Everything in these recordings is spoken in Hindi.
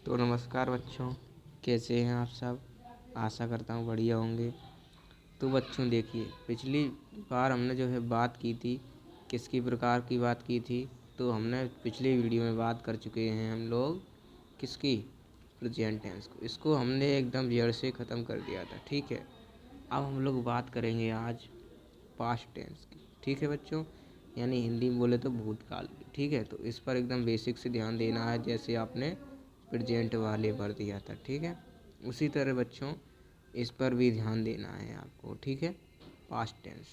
तो नमस्कार बच्चों, कैसे हैं आप सब। आशा करता हूँ बढ़िया होंगे। तो बच्चों देखिए, पिछली बार हमने जो है बात की थी, किसकी प्रकार की बात की थी। तो हमने पिछले वीडियो में बात कर चुके हैं हम लोग किसकी, प्रेजेंट टेंस को। इसको हमने एकदम जड़ से ख़त्म कर दिया था। ठीक है, अब हम लोग बात करेंगे आज पास्ट टेंस की। ठीक है बच्चों, यानी हिंदी में बोले तो भूतकाल की। ठीक है, तो इस पर एकदम बेसिक से ध्यान देना है, जैसे आपने प्रेजेंट वाले पर दिया था। ठीक है, उसी तरह बच्चों इस पर भी ध्यान देना है आपको। ठीक है, पास्ट टेंस।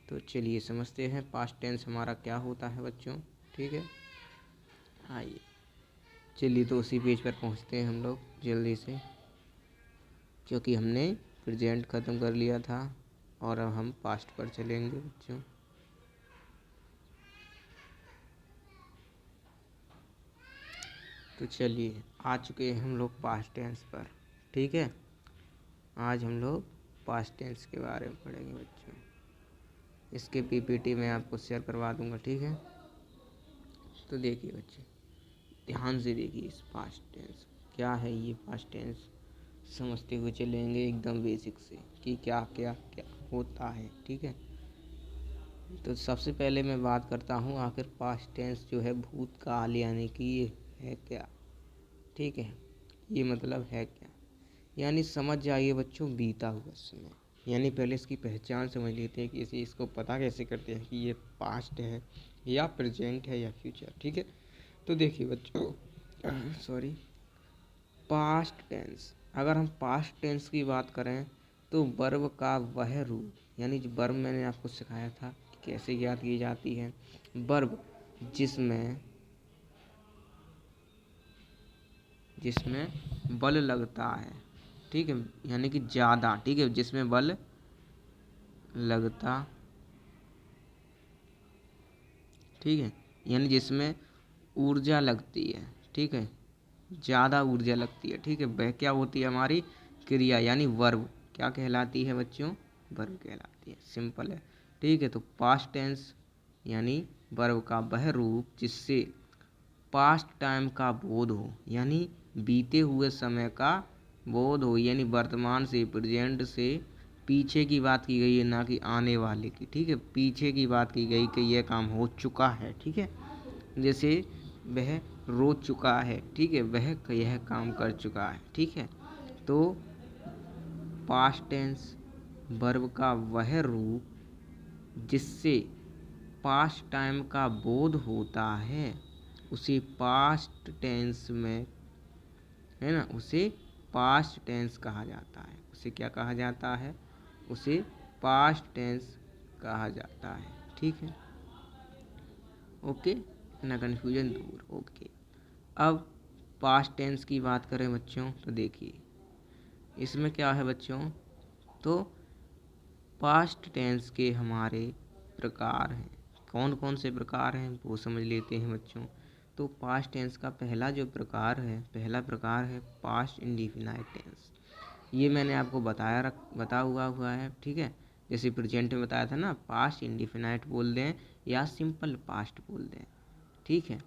तो चलिए समझते हैं पास्ट टेंस हमारा क्या होता है बच्चों। ठीक है, आइए चलिए तो उसी पेज पर पहुंचते हैं हम लोग जल्दी से, क्योंकि हमने प्रेजेंट ख़त्म कर लिया था और अब हम पास्ट पर चलेंगे बच्चों। तो चलिए आ चुके हैं हम लोग पास्ट टेंस पर। ठीक है, आज हम लोग पास्ट टेंस के बारे में पढ़ेंगे बच्चों। इसके पीपीटी मैं आपको शेयर करवा दूंगा। ठीक है, तो देखिए बच्चे, ध्यान से देखिए इस पास्ट टेंस क्या है। ये पास्ट टेंस समझते हुए चलेंगे एकदम बेसिक से कि क्या क्या क्या होता है। ठीक है, तो सबसे पहले मैं बात करता हूँ आखिर पास्ट टेंस जो है भूतकाल यानी कि ये है क्या। ठीक है, ये मतलब है क्या, यानी समझ जाइए बच्चों बीता हुआ समय। यानी पहले इसकी पहचान समझ लेते हैं कि इसको पता कैसे करते हैं कि ये पास्ट है या प्रेजेंट है या फ्यूचर। ठीक है, तो देखिए बच्चों सॉरी, पास्ट टेंस, अगर हम पास्ट टेंस की बात करें तो वर्ब का वह रूप, यानी जो वर्ब मैंने आपको सिखाया था कि कैसे याद की जाती है। वर्ब जिसमें जिसमें बल लगता है। ठीक है, यानी कि ज़्यादा। ठीक है, जिसमें बल लगता, ठीक है, यानी जिसमें ऊर्जा लगती है। ठीक है, ज़्यादा ऊर्जा लगती है। ठीक है, वह क्या होती है हमारी क्रिया, यानी वर्ब क्या कहलाती है बच्चों, वर्ब कहलाती है। सिंपल है। ठीक है, तो पास्ट टेंस यानी वर्ब का वह रूप जिससे पास्ट टाइम का बोध हो, यानी बीते हुए समय का बोध हो, यानी वर्तमान से, प्रेजेंट से पीछे की बात की गई है, ना कि आने वाले की। ठीक है, पीछे की बात की गई कि यह काम हो चुका है। ठीक है, जैसे वह रो चुका है। ठीक है, वह यह काम कर चुका है। ठीक है, तो पास्ट टेंस वर्ब का वह रूप जिससे पास्ट टाइम का बोध होता है उसे पास्ट टेंस में, है ना, उसे पास्ट टेंस कहा जाता है। उसे क्या कहा जाता है, उसे पास्ट टेंस कहा जाता है। ठीक है, ओके, इतना कन्फ्यूजन दूर। ओके, अब पास्ट टेंस की बात करें बच्चों तो देखिए इसमें क्या है बच्चों, तो पास्ट टेंस के हमारे प्रकार हैं। कौन कौन से प्रकार हैं वो समझ लेते हैं बच्चों। तो पास्ट टेंस का पहला जो प्रकार है, पहला प्रकार है पास्ट इंडिफिनाइट टेंस। ये मैंने आपको बता हुआ है। ठीक है, जैसे प्रेजेंट में बताया था ना, पास्ट इंडिफिनाइट बोल दें या सिंपल पास्ट बोल दें। ठीक है,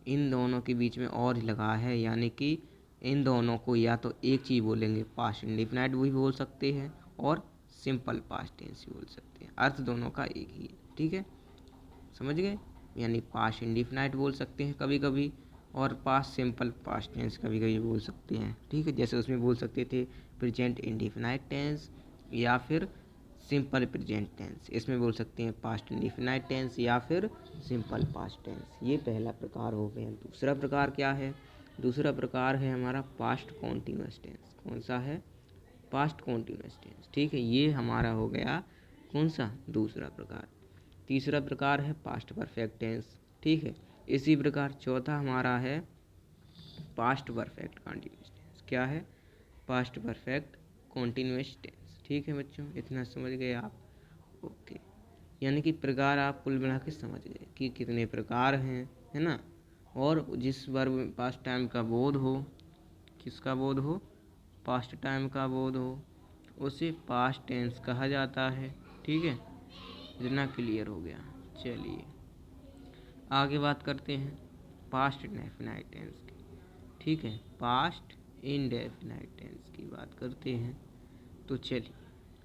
इन दोनों के बीच में और ही लगा है, यानी कि इन दोनों को या तो एक चीज़ बोलेंगे, पास्ट इंडिफिनाइट भी बोल सकते हैं और सिंपल पास्ट टेंस भी बोल सकते हैं। अर्थ दोनों का एक ही है। ठीक है, समझ गए, यानी पास्ट इंडिफिनाइट बोल सकते हैं कभी कभी और पास्ट सिंपल पास्ट टेंस कभी कभी बोल सकते हैं। ठीक है, जैसे उसमें बोल सकते थे प्रेजेंट इंडिफिनाइट टेंस या फिर सिंपल प्रेजेंट टेंस। इसमें बोल सकते हैं पास्ट इंडिफिनाइट टेंस या फिर सिंपल पास्ट टेंस। ये पहला प्रकार हो गया। दूसरा प्रकार क्या है, दूसरा प्रकार है हमारा पास्ट कॉन्टिन्यूअस टेंस। कौन सा है, पास्ट कॉन्टिन्यूअस टेंस। ठीक है, ये हमारा हो गया कौन सा, दूसरा प्रकार। तीसरा प्रकार है पास्ट परफेक्ट टेंस। ठीक है, इसी प्रकार चौथा हमारा है पास्ट परफेक्ट कॉन्टिन्यूअस टेंस। क्या है, पास्ट परफेक्ट कॉन्टिन्यूअस टेंस। ठीक है बच्चों, इतना समझ गए आप। ओके, यानी कि प्रकार आप कुल मिला के समझ गए कि कितने प्रकार हैं, है ना। और जिस वर्ब में पास्ट टाइम का बोध हो, किसका बोध हो, पास्ट टाइम का बोध हो, उसे पास्ट टेंस कहा जाता है। ठीक है, इतना क्लियर हो गया। चलिए आगे बात करते हैं पास्ट इंडेफिनाइट टेंस की। ठीक है, पास्ट इंडेफिनाइट टेंस की बात करते हैं। तो चलिए,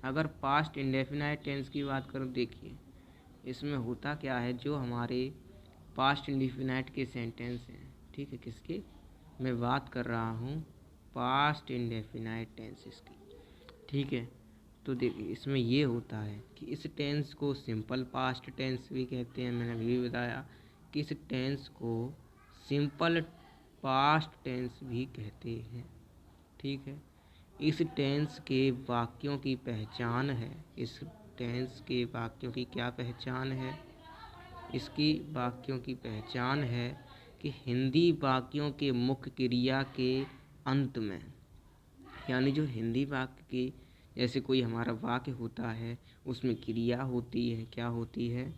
अगर पास्ट इंडेफिनाइट टेंस की बात करूँ, देखिए इसमें होता क्या है, जो हमारे पास्ट इंडेफिनाइट के सेंटेंस हैं, ठीक है, किसके मैं बात कर रहा हूँ, पास्ट इंडेफिनाइट टेंसेस की, ठीक है। तो देखिए इसमें ये होता है कि इस टेंस को सिंपल पास्ट टेंस भी कहते हैं, मैंने अभी भी बताया कि इस टेंस को सिंपल पास्ट टेंस भी कहते हैं, ठीक है। इस टेंस के वाक्यों की पहचान है, इस टेंस के वाक्यों की क्या पहचान है, इसकी वाक्यों की पहचान है कि हिंदी वाक्यों के मुख्य क्रिया के अंत में, यानी जो हिंदी वाक्य की, जैसे कोई हमारा वाक्य होता है उसमें क्रिया होती है, क्या होती है,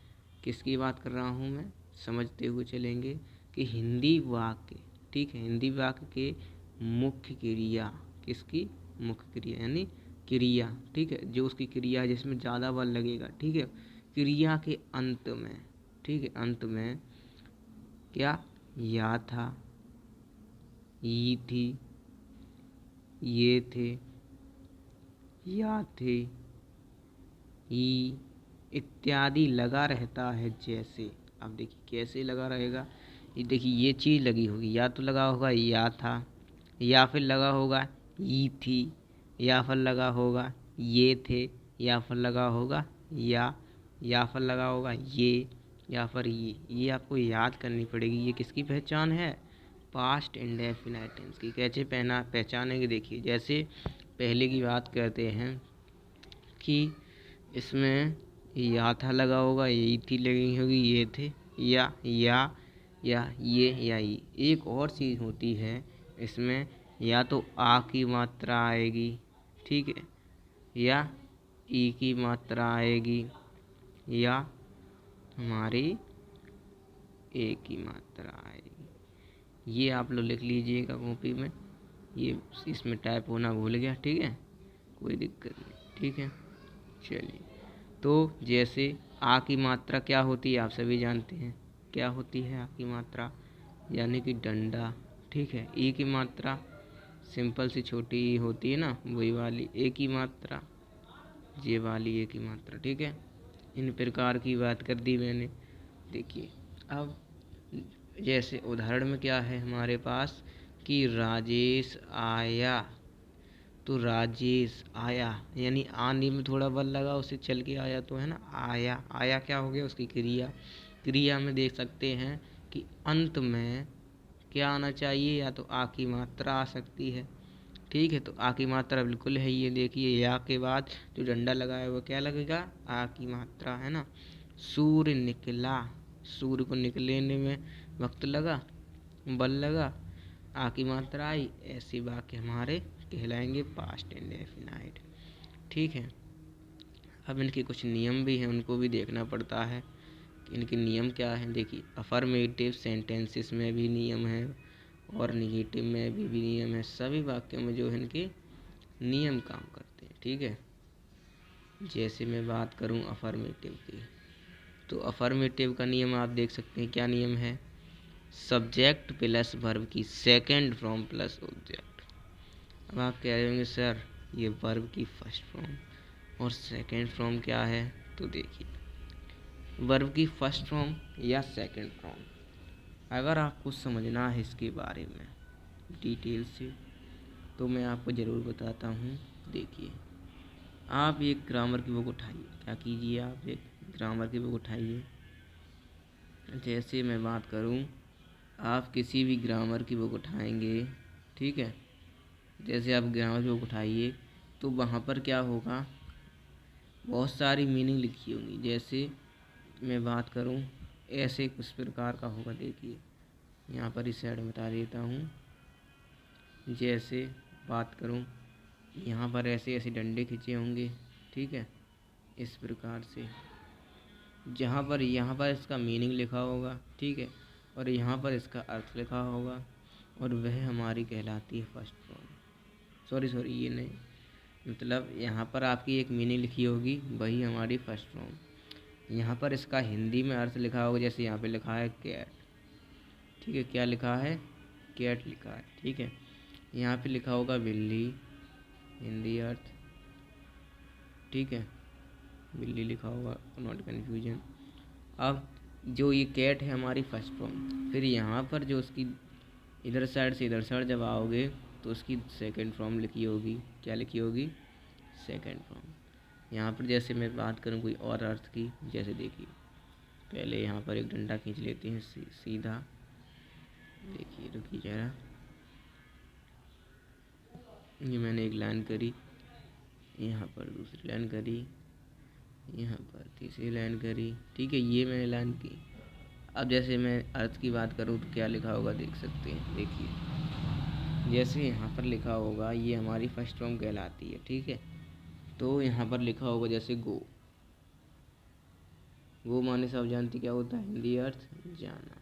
किसकी बात कर रहा हूँ मैं, समझते हुए चलेंगे कि हिंदी वाक्य, ठीक है, हिंदी वाक्य के मुख्य क्रिया, किसकी मुख्य क्रिया यानी क्रिया, ठीक है, जो उसकी क्रिया जिसमें ज़्यादा बल लगेगा, ठीक है, क्रिया के अंत में, ठीक है, अंत में क्या, या था, ये थी, ये थे, या थे, ही इत्यादि लगा रहता है। जैसे अब देखिए कैसे लगा रहेगा, ये देखिए ये चीज़ लगी होगी, या तो लगा होगा या था, या फिर लगा होगा ये थी, या फिर लगा होगा ये थे, या फिर लगा होगा या फिर लगा होगा ये, या फिर ये आपको याद करनी पड़ेगी। ये किसकी पहचान है, पास्ट इंडेफिनाइट टेंस की। कैसे पहचानेंगे, देखिए जैसे पहले की बात करते हैं कि इसमें या था लगा होगा, ये थी लगी होगी, ये थे, या ये या ये। एक और चीज़ होती है इसमें, या तो आ की मात्रा आएगी, ठीक है, या ई की मात्रा आएगी, या हमारी ए की मात्रा आएगी। ये आप लोग लिख लीजिएगा कॉपी में, ये इसमें टाइप होना भूल गया, ठीक है, कोई दिक्कत नहीं, ठीक है। चलिए, तो जैसे आ की मात्रा क्या होती है आप सभी जानते हैं, क्या होती है आ की मात्रा, यानी कि डंडा, ठीक है। ई की मात्रा सिंपल सी छोटी ई होती है ना, वही वाली। ए की मात्रा ये वाली ए की मात्रा, ठीक है। इन प्रकार की बात कर दी मैंने। देखिए अब जैसे उदाहरण में क्या है हमारे पास कि राजेश आया, तो राजेश आया यानी आने में थोड़ा बल लगा, उसे चल के आया, तो है ना आया। आया क्या हो गया, उसकी क्रिया। क्रिया में देख सकते हैं कि अंत में क्या आना चाहिए, या तो आ की मात्रा आ सकती है, ठीक है। तो आ की मात्रा बिल्कुल है, ये देखिए या के बाद जो डंडा लगा है वो क्या लगेगा, आ की मात्रा, है ना। सूर्य निकला, सूर्य को निकलने में वक्त लगा, बल लगा, आ की मात्रा आई। ऐसे वाक्य हमारे कहलाएंगे पास्ट इंडेफिनाइट, ठीक है। अब इनके कुछ नियम भी हैं, उनको भी देखना पड़ता है कि इनके नियम क्या हैं। देखिए अफर्मेटिव सेंटेंसेस में भी नियम है और निगेटिव में भी नियम है। सभी वाक्यों में जो है इनके नियम काम करते हैं, ठीक है। जैसे मैं बात करूं अफर्मेटिव की, तो अफर्मेटिव का नियम आप देख सकते हैं, क्या नियम है, सब्जेक्ट प्लस वर्ब की सेकंड फॉर्म प्लस ऑब्जेक्ट। अब आप कह रहे होंगे सर ये वर्ब की फर्स्ट फॉर्म और सेकंड फॉर्म क्या है, तो देखिए वर्ब की फर्स्ट फॉर्म या सेकंड फॉर्म, अगर आपको समझना है इसके बारे में डिटेल से तो मैं आपको ज़रूर बताता हूँ। देखिए आप एक ग्रामर की बुक उठाइए, क्या कीजिए, आप एक ग्रामर की बुक उठाइए। जैसे मैं बात करूँ, आप किसी भी ग्रामर की बुक उठाएंगे, ठीक है, जैसे आप ग्रामर की बुक उठाइए तो वहाँ पर क्या होगा, बहुत सारी मीनिंग लिखी होंगी। जैसे मैं बात करूँ, ऐसे कुछ प्रकार का होगा, देखिए यहाँ पर इस साइड बता देता हूँ। जैसे बात करूँ, यहाँ पर ऐसे ऐसे डंडे खींचे होंगे, ठीक है, इस प्रकार से, जहाँ पर यहाँ पर इसका मीनिंग लिखा होगा, ठीक है, और यहाँ पर इसका अर्थ लिखा होगा, और वह हमारी कहलाती है फर्स्ट फॉर्म। सॉरी ये नहीं, मतलब यहाँ पर आपकी एक मीनिंग लिखी होगी, वही हमारी फर्स्ट फॉर्म। यहाँ पर इसका हिंदी में अर्थ लिखा होगा, जैसे यहाँ पे लिखा है कैट, ठीक है, क्या लिखा है कैट लिखा है, ठीक है। यहाँ पे लिखा होगा बिल्ली इन दी अर्थ, ठीक है, बिल्ली लिखा होगा, नॉट कन्फ्यूजन। अब जो ये कैट है हमारी फर्स्ट फॉर्म, फिर यहाँ पर जो उसकी इधर साइड से इधर साइड जब आओगे तो उसकी सेकंड फॉर्म लिखी होगी। क्या लिखी होगी? Second form. यहाँ पर जैसे मैं बात करूँ कोई और अर्थ की, जैसे देखिए पहले यहाँ पर एक डंडा खींच लेते हैं सीधा, देखिए रुकिए जरा, ये मैंने एक लाइन करी, यहाँ पर दूसरी लाइन करी, यहाँ पर तीसरी लाइन करी, ठीक है, ये मैंने लाइन की। अब जैसे मैं अर्थ की बात करूँ तो क्या लिखा होगा देख सकते हैं, देखिए जैसे यहाँ पर लिखा होगा ये हमारी फर्स्ट फॉर्म कहलाती है, ठीक है। तो यहाँ पर लिखा होगा जैसे गो, गो माने सब जानती क्या होता है, हिंदी अर्थ जाना।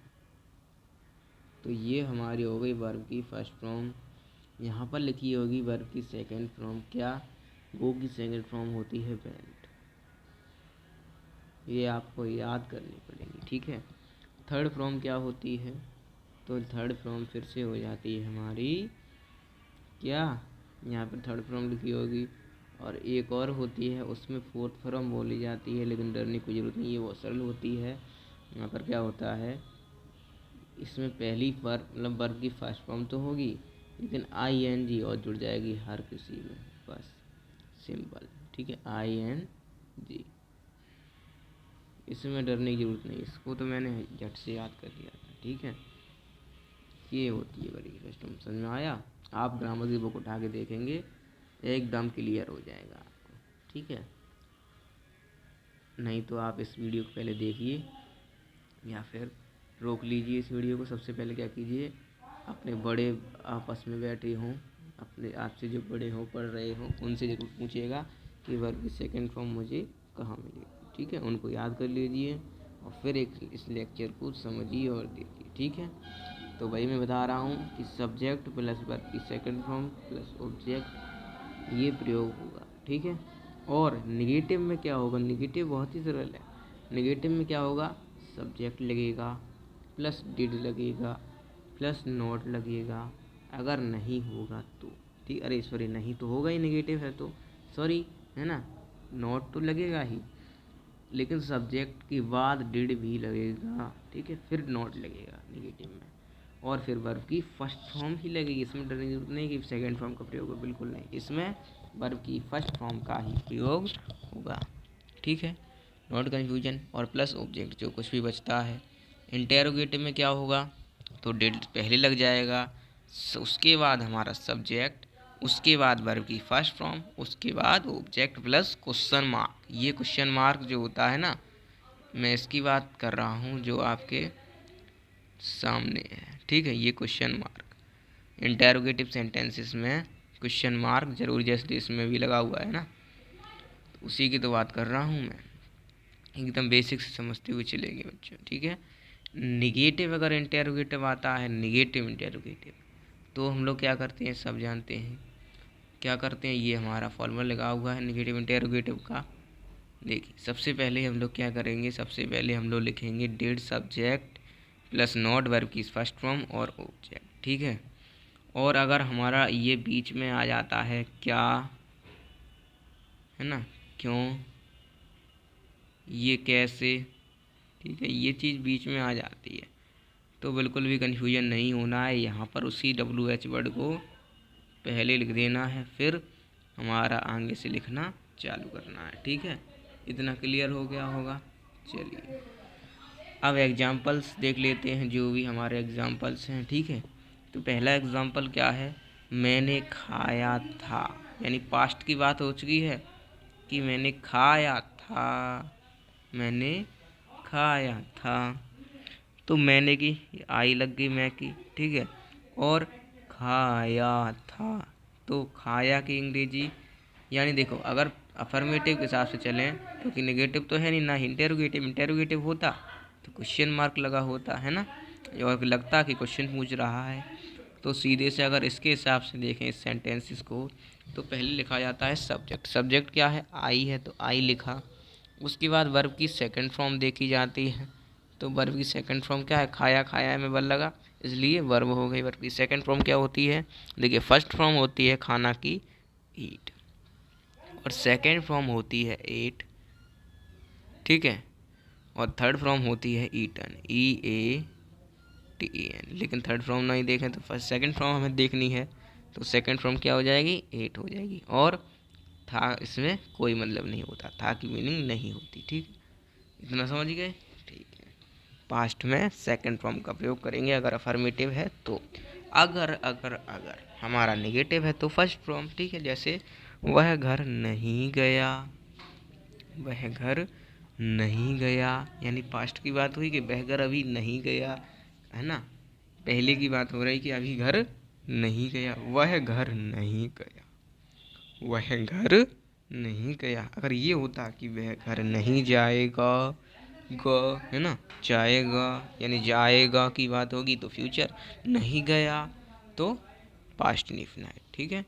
तो ये हमारी हो गई वर्ब की फर्स्ट फॉर्म। यहाँ पर लिखी होगी वर्ब की सेकंड फॉर्म, क्या? गो की सेकंड फॉर्म होती है वेंट। ये आपको याद करनी पड़ेगी, ठीक है। थर्ड फॉर्म क्या होती है? तो थर्ड फॉर्म फिर से हो जाती है हमारी क्या, यहाँ पर थर्ड फॉर्म लिखी होगी, और एक और होती है उसमें फोर्थ फॉर्म बोली जाती है, लेकिन डरने की जरूरत नहीं है, वो सरल होती है। यहाँ पर क्या होता है, इसमें पहली वर्ब मतलब वर्ब की फर्स्ट फॉर्म तो होगी, लेकिन ING और जुड़ जाएगी हर किसी में, बस सिंपल, ठीक है, ING। इसमें डरने की जरूरत नहीं, इसको तो मैंने झट से याद कर लिया था, ठीक है। ये होती है बड़ी फर्स्ट फॉर्म, समझ में आया? आप ग्रामर की बुक उठा के देखेंगे एकदम क्लियर हो जाएगा आपको, ठीक है। नहीं तो आप इस वीडियो को पहले देखिए या फिर रोक लीजिए इस वीडियो को। सबसे पहले क्या कीजिए, अपने बड़े आपस में बैठे हों, अपने आपसे जो बड़े हों पढ़ रहे हों उनसे जरूर पूछिएगा कि वर्ब की सेकंड फॉर्म मुझे कहाँ मिलेगी, ठीक है। उनको याद कर लीजिए और फिर इस लेक्चर को समझिए और देखिए, ठीक है। तो वही मैं बता रहा हूँ कि सब्जेक्ट प्लस वर्ब की सेकंड फॉर्म प्लस ऑब्जेक्ट, ये प्रयोग होगा, ठीक है। और निगेटिव में क्या होगा, निगेटिव बहुत ही सरल है। निगेटिव में क्या होगा, सब्जेक्ट लगेगा प्लस डिड लगेगा प्लस नॉट लगेगा, अगर नहीं होगा तो, ठीक, अरे सॉरी नहीं तो होगा ही, निगेटिव है तो सॉरी, है ना, नॉट तो लगेगा ही, लेकिन सब्जेक्ट के बाद डिड भी लगेगा, ठीक है, फिर नॉट लगेगा निगेटिव में, और फिर वर्ब की फर्स्ट फॉर्म ही लगेगी। इसमें डरने की जरूरत नहीं कि सेकंड फॉर्म का प्रयोग हो, बिल्कुल नहीं, इसमें वर्ब की फर्स्ट फॉर्म का ही प्रयोग होगा, ठीक है, नॉट कन्फ्यूजन। और प्लस ऑब्जेक्ट जो कुछ भी बचता है। इंटेरोगेटिव में क्या होगा, तो डिड पहले लग जाएगा, उसके बाद हमारा सब्जेक्ट, उसके बाद वर्ब की फर्स्ट फॉर्म, उसके बाद ऑब्जेक्ट प्लस क्वेश्चन मार्क। ये क्वेश्चन मार्क जो होता है ना, मैं इसकी बात कर रहा हूँ जो आपके सामने है, ठीक है, ये क्वेश्चन मार्क इंटेरोगेटिव सेंटेंसेस में क्वेश्चन मार्क जरूर, जैसे इसमें भी लगा हुआ है ना, तो उसी की तो बात कर रहा हूँ मैं, एकदम बेसिक से समझते हुए चलेंगे बच्चों, ठीक है। निगेटिव अगर इंटेरोगेटिव आता है, निगेटिव इंटेरोगेटिव, तो हम लोग क्या करते हैं सब जानते हैं, क्या करते हैं, ये हमारा फॉर्मूला लगा हुआ है निगेटिव इंटेरोगेटिव का। देखिए सबसे पहले हम लोग क्या करेंगे, सबसे पहले हम लोग लिखेंगे did subject plus not verb की फर्स्ट फॉर्म और ऑब्जेक्ट, ठीक है। और अगर हमारा ये बीच में आ जाता है क्या, है ना, क्यों, ये कैसे, ठीक है, ये चीज़ बीच में आ जाती है तो बिल्कुल भी कन्फ्यूजन नहीं होना है। यहाँ पर उसी WH वर्ड को पहले लिख देना है, फिर हमारा आगे से लिखना चालू करना है, ठीक है। इतना क्लियर हो गया होगा। चलिए अब एग्जाम्पल्स देख लेते हैं, जो भी हमारे एग्जाम्पल्स हैं, ठीक है। तो पहला एग्जाम्पल क्या है, मैंने खाया था, यानी पास्ट की बात हो चुकी है कि मैंने खाया था, मैंने खाया था, तो मैंने की आई लग गई मैं की, ठीक है, और खाया था, तो खाया की अंग्रेजी, यानी देखो अगर अफर्मेटिव के हिसाब से चलें, क्योंकि नेगेटिव तो है नहीं ना, इंटेरोगेटिव, इंटेरोगेटिव होता तो क्वेश्चन मार्क लगा होता है ना, और लगता कि क्वेश्चन पूछ रहा है। तो सीधे से अगर इसके हिसाब से देखें इस सेंटेंसेस को, तो पहले लिखा जाता है सब्जेक्ट, सब्जेक्ट क्या है, आई है, तो आई लिखा, उसके बाद वर्ब की सेकंड फॉर्म देखी जाती है, तो वर्ब की सेकंड फॉर्म क्या है, खाया, खाया में बल लगा, इसलिए वर्ब हो गई वर्ब की। सेकंड फॉर्म क्या होती है, देखिए फर्स्ट फॉर्म होती है खाना की ईट, और सेकंड फॉर्म होती है एट, ठीक है, और थर्ड फॉर्म होती है ईटन, EATEN। लेकिन थर्ड फॉर्म नहीं देखें तो फर्स्ट सेकंड फॉर्म हमें देखनी है, तो सेकंड फॉर्म क्या हो जाएगी, एट हो जाएगी। और था इसमें कोई मतलब नहीं होता, था की मीनिंग नहीं होती, ठीक है, इतना समझ गए, ठीक है। पास्ट में सेकंड फॉर्म का प्रयोग करेंगे अगर अफर्मेटिव है तो। अगर अगर अगर हमारा नेगेटिव है तो फर्स्ट फॉर्म, ठीक है, जैसे वह घर नहीं गया, वह घर नहीं गया, यानी पास्ट की बात हुई कि वह घर अभी नहीं गया, है ना, पहले की बात हो रही कि अभी घर नहीं गया, वह घर नहीं गया, वह घर नहीं गया। अगर ये होता कि वह घर नहीं जाएगा, ग है ना, जाएगा यानी जाएगा की बात होगी तो फ्यूचर, नहीं गया तो पास्ट इंडेफिनिट, ठीक है।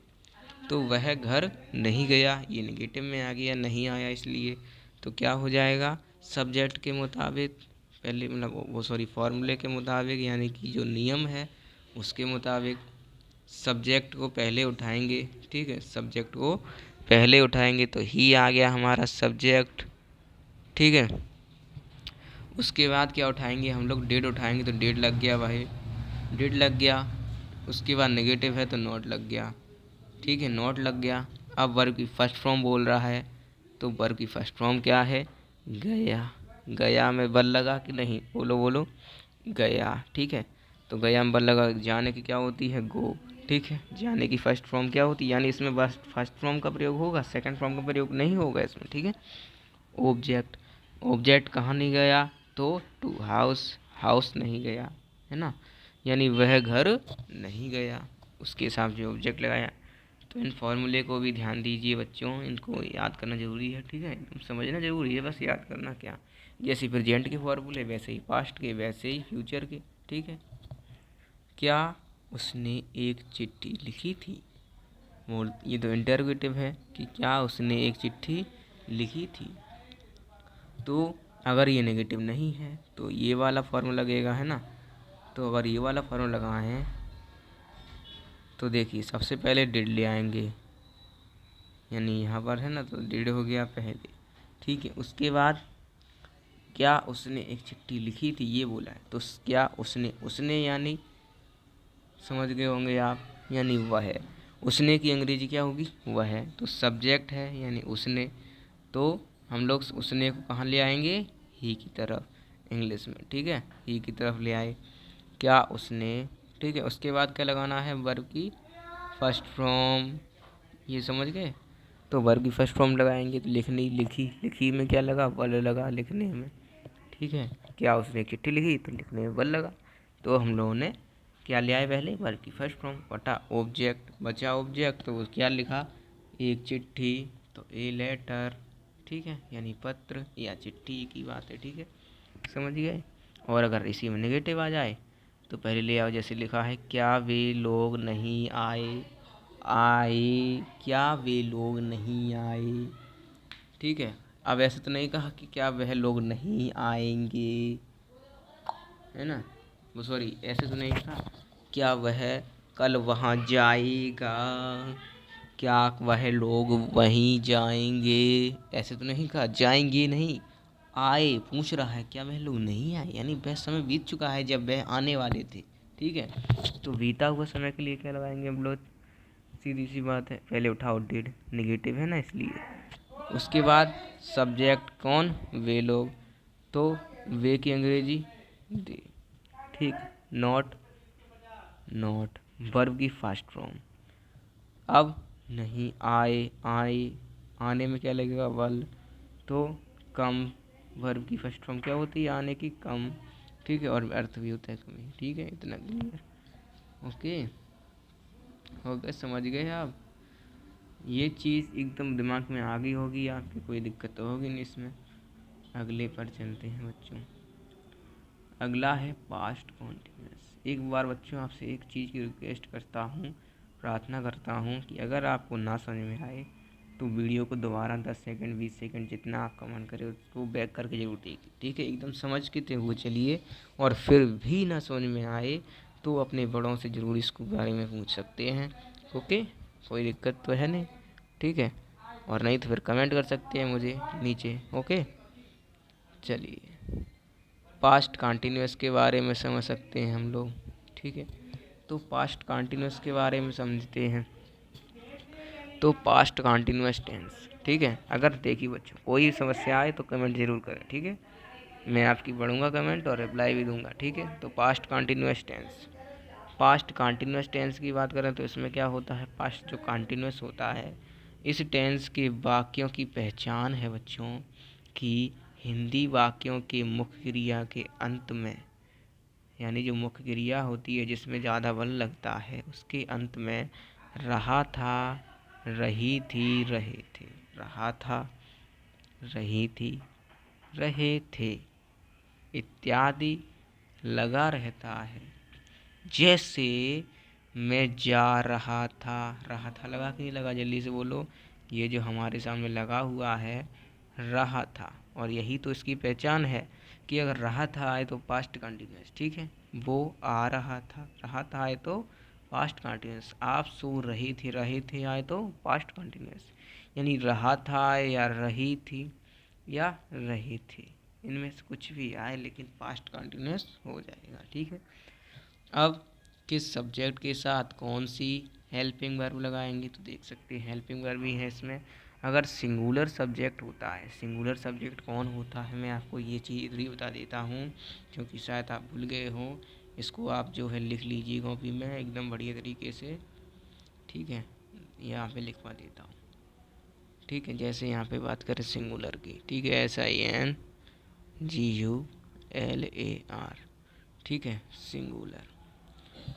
तो वह घर नहीं गया, ये नेगेटिव में आ गया, नहीं आया इसलिए, तो क्या हो जाएगा, सब्जेक्ट के मुताबिक, पहले मतलब वो सॉरी फॉर्मूले के मुताबिक, यानी कि जो नियम है उसके मुताबिक सब्जेक्ट को पहले उठाएंगे, ठीक है, सब्जेक्ट को पहले उठाएंगे तो ही आ गया हमारा सब्जेक्ट, ठीक है। उसके बाद क्या उठाएंगे हम लोग, डेट उठाएंगे तो डेट लग गया भाई, डेट लग गया। उसके बाद नेगेटिव है तो नॉट लग गया, ठीक है, नॉट लग गया। अब वर्ब की फर्स्ट फॉर्म बोल रहा है तो वर्ब की फर्स्ट फॉर्म क्या है, गया, गया में बल लगा कि नहीं, बोलो बोलो, गया, ठीक है। तो गया में बल लगा, जाने की क्या होती है, गो, ठीक है, जाने की फर्स्ट फॉर्म क्या होती है, यानी इसमें बस फर्स्ट फॉर्म का प्रयोग होगा, सेकंड फॉर्म का प्रयोग नहीं होगा इसमें, ठीक है। ऑब्जेक्ट, ऑब्जेक्ट कहाँ नहीं गया, तो टू हाउस, हाउस नहीं गया, है ना, यानी वह घर नहीं गया, उसके हिसाब से ऑब्जेक्ट लगाया। तो इन फॉर्मूले को भी ध्यान दीजिए बच्चों, इनको याद करना ज़रूरी है, ठीक है, एकदम समझना ज़रूरी है, बस याद करना क्या, जैसे प्रेजेंट के फॉर्मूले वैसे ही पास्ट के, वैसे ही फ्यूचर के, ठीक है। क्या उसने एक चिट्ठी लिखी थी, बोल, ये तो इंटरोगेटिव है कि क्या उसने एक चिट्ठी लिखी थी। तो अगर ये नेगेटिव नहीं है तो ये वाला फॉर्मूला लगेगा, है ना। तो अगर ये वाला फॉर्मूला लगाएं तो देखिए सबसे पहले डिड ले आएंगे, यानी यहाँ पर है ना, तो डिड हो गया पहले, ठीक है। उसके बाद क्या उसने एक चिट्ठी लिखी थी ये बोला है, तो क्या उसने, उसने यानी समझ गए होंगे आप, यानी वह, उसने की अंग्रेजी क्या होगी, वह है, तो सब्जेक्ट है यानी उसने, तो हम लोग उसने को कहाँ ले आएंगे, ही की तरफ, इंग्लिश में, ठीक है, ही की तरफ ले आए, क्या उसने, ठीक है। उसके बाद क्या लगाना है, वर्ब की फर्स्ट फॉर्म, ये समझ गए, तो वर्ब की फर्स्ट फॉर्म लगाएंगे तो लिखनी, लिखी, लिखी में क्या लगा, बल लगा लिखने में, ठीक है। क्या उसने एक चिट्ठी लिखी तो लिखने में बल लगा, तो हम लोगों ने क्या ले आए, पहले वर्ब की फर्स्ट फॉर्म, बटा ऑब्जेक्ट, बचा ऑब्जेक्ट, तो वो क्या लिखा, एक चिट्ठी, तो ए लेटर, ठीक है, यानी पत्र या चिट्ठी की बात है, ठीक है, समझ गए। और अगर इसी में नेगेटिव आ जाए तो पहले ले आओ, जैसे लिखा है क्या वे लोग नहीं आए, आए, क्या वे लोग नहीं आए, ठीक है। अब ऐसे तो नहीं कहा कि क्या वह लोग नहीं आएंगे, है ना, वो सॉरी ऐसे तो नहीं कहा क्या वह कल वहाँ जाएगा, क्या वह लोग वहीं जाएंगे, ऐसे तो नहीं कहा, जाएंगे नहीं, आए पूछ रहा है, क्या वह लोग नहीं आए, यानी वह समय बीत चुका है जब वह आने वाले थे, ठीक है। तो बीता हुआ समय के लिए क्या लगाएंगे हम लोग, सीधी सी बात है, पहले उठाओ डिड, निगेटिव है ना इसलिए। उसके बाद सब्जेक्ट कौन, वे लोग, तो वे की अंग्रेजी दे, ठीक, नॉट, नॉट, वर्ब की फर्स्ट फॉर्म। अब नहीं आए, आए, आने में क्या लगेगा, वल, तो कम, वर्ब की फर्स्ट फॉर्म क्या होती है, आने की, कम, ठीक है, और अर्थ भी होता है कमी, ठीक है, इतना क्लियर, ओके, हो गए, समझ गए आप, ये चीज़ एकदम दिमाग में आ गई होगी आपकी, कोई दिक्कत तो होगी नहीं इसमें। अगले पर चलते हैं बच्चों, अगला है पास्ट कॉन्टिन्यूस। एक बार बच्चों आपसे एक चीज़ की रिक्वेस्ट करता हूँ, प्रार्थना करता हूँ कि अगर आपको ना समझ में आए तो वीडियो को दोबारा 10 सेकंड 20 सेकंड जितना आपका मन करे उसको बैक करके जरूर देखिए, ठीक है, एकदम समझ के हुए चलिए, और फिर भी ना समझ में आए तो अपने बड़ों से ज़रूर इसको बारे में पूछ सकते हैं। ओके, कोई दिक्कत तो है नहीं, ठीक है। और नहीं तो फिर कमेंट कर सकते हैं मुझे नीचे। ओके, चलिए पास्ट कंटिन्यूअस के बारे में समझ सकते हैं हम लोग, ठीक है। तो पास्ट कंटिन्यूअस के बारे में समझते हैं। तो पास्ट कंटिन्यूअस टेंस, ठीक है। अगर देखिए बच्चों कोई समस्या आए तो कमेंट ज़रूर करें, ठीक है। मैं आपकी पढ़ूंगा कमेंट और रिप्लाई भी दूंगा, ठीक है। तो past continuous tense, past continuous tense की बात करें तो इसमें क्या होता है, पास्ट जो कंटिन्यूअस होता है इस टेंस के वाक्यों की पहचान है बच्चों कि हिंदी वाक्यों के मुख्य क्रिया के अंत में, यानी जो मुख्य क्रिया होती है जिसमें ज़्यादा बल लगता है उसके अंत में रहा था, रही थी, रहे थे, रहा था, रही थी, रहे थे इत्यादि लगा रहता है। जैसे मैं जा रहा था लगा कि नहीं लगा, जल्दी से बोलो। ये जो हमारे सामने लगा हुआ है रहा था, और यही तो इसकी पहचान है कि अगर रहा था आए तो पास्ट कंटिन्यूअस, ठीक है। वो आ रहा था आए तो पास्ट कंटिन्यूअस। आप सो रहे थे आए तो पास्ट कंटिन्यूअस। यानी रहा था या रही थी या रहे थे, इनमें से कुछ भी आए लेकिन पास्ट कंटिन्यूअस हो जाएगा, ठीक है। अब किस सब्जेक्ट के साथ कौन सी हेल्पिंग वर्ब लगाएंगे तो देख सकते हैं हेल्पिंग वर्ब भी है इसमें। अगर सिंगुलर सब्जेक्ट होता है, सिंगुलर सब्जेक्ट कौन होता है मैं आपको ये चीज़ भी बता देता हूँ क्योंकि शायद आप भूल गए हो। इसको आप जो है लिख लीजिए कॉपी में एकदम बढ़िया तरीके से, ठीक है। यहाँ पे लिखवा देता हूँ, ठीक है। जैसे यहाँ पे बात करें सिंगुलर की, ठीक है, SINGULAR, ठीक है, सिंगुलर।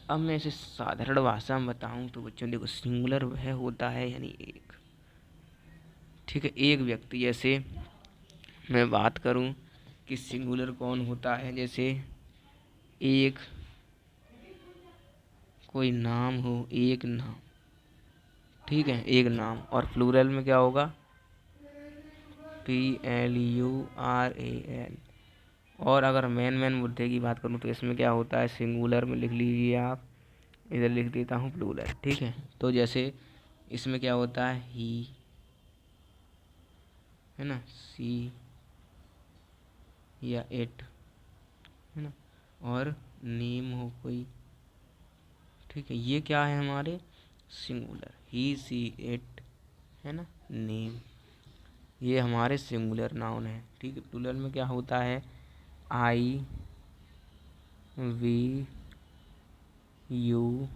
अब मैं इसे साधारण भाषा में बताऊं तो बच्चों देखो सिंगुलर वह होता है यानी एक, ठीक है, एक व्यक्ति। जैसे मैं बात करूं कि सिंगुलर कौन होता है, जैसे एक कोई नाम हो, एक नाम, ठीक है, एक नाम। और प्लूरल में क्या होगा, PLURAL। और अगर मेन मुद्दे की बात करूं तो इसमें क्या होता है, सिंगुलर में लिख लीजिए आप, इधर लिख देता हूँ प्लूरल, ठीक है। तो जैसे इसमें क्या होता है ही, है ना, सी या इट, है ना, और नेम हो कोई, ठीक है। ये क्या है हमारे सिंगुलर, ही, सी, इट, है ना, नेम, ये हमारे सिंगुलर नाउन है, ठीक है। प्लूरल में क्या होता है, I, वी, यू।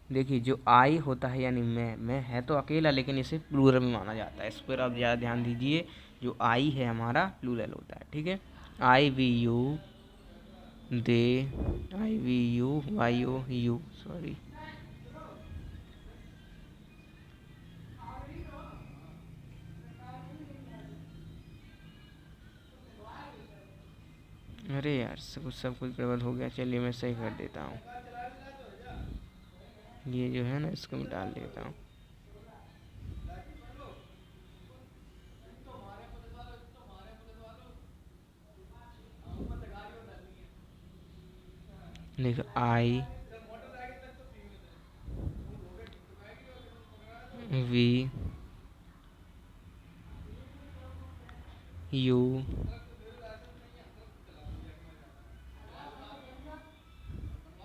देखिए जो आई होता है यानी मैं है तो अकेला लेकिन इसे प्लूरल में माना जाता है, इस पर आप ज़्यादा ध्यान दीजिए। जो आई है हमारा प्लूरल होता है, ठीक है। I, we, you, they, I, we, you, Y, O, U, sorry, अरे यार सब कुछ गड़बड़ हो गया। चलिए मैं सही कर देता हूँ, ये जो है ना इसको मैं डाल देता हूँ। देखो I, वी, यू,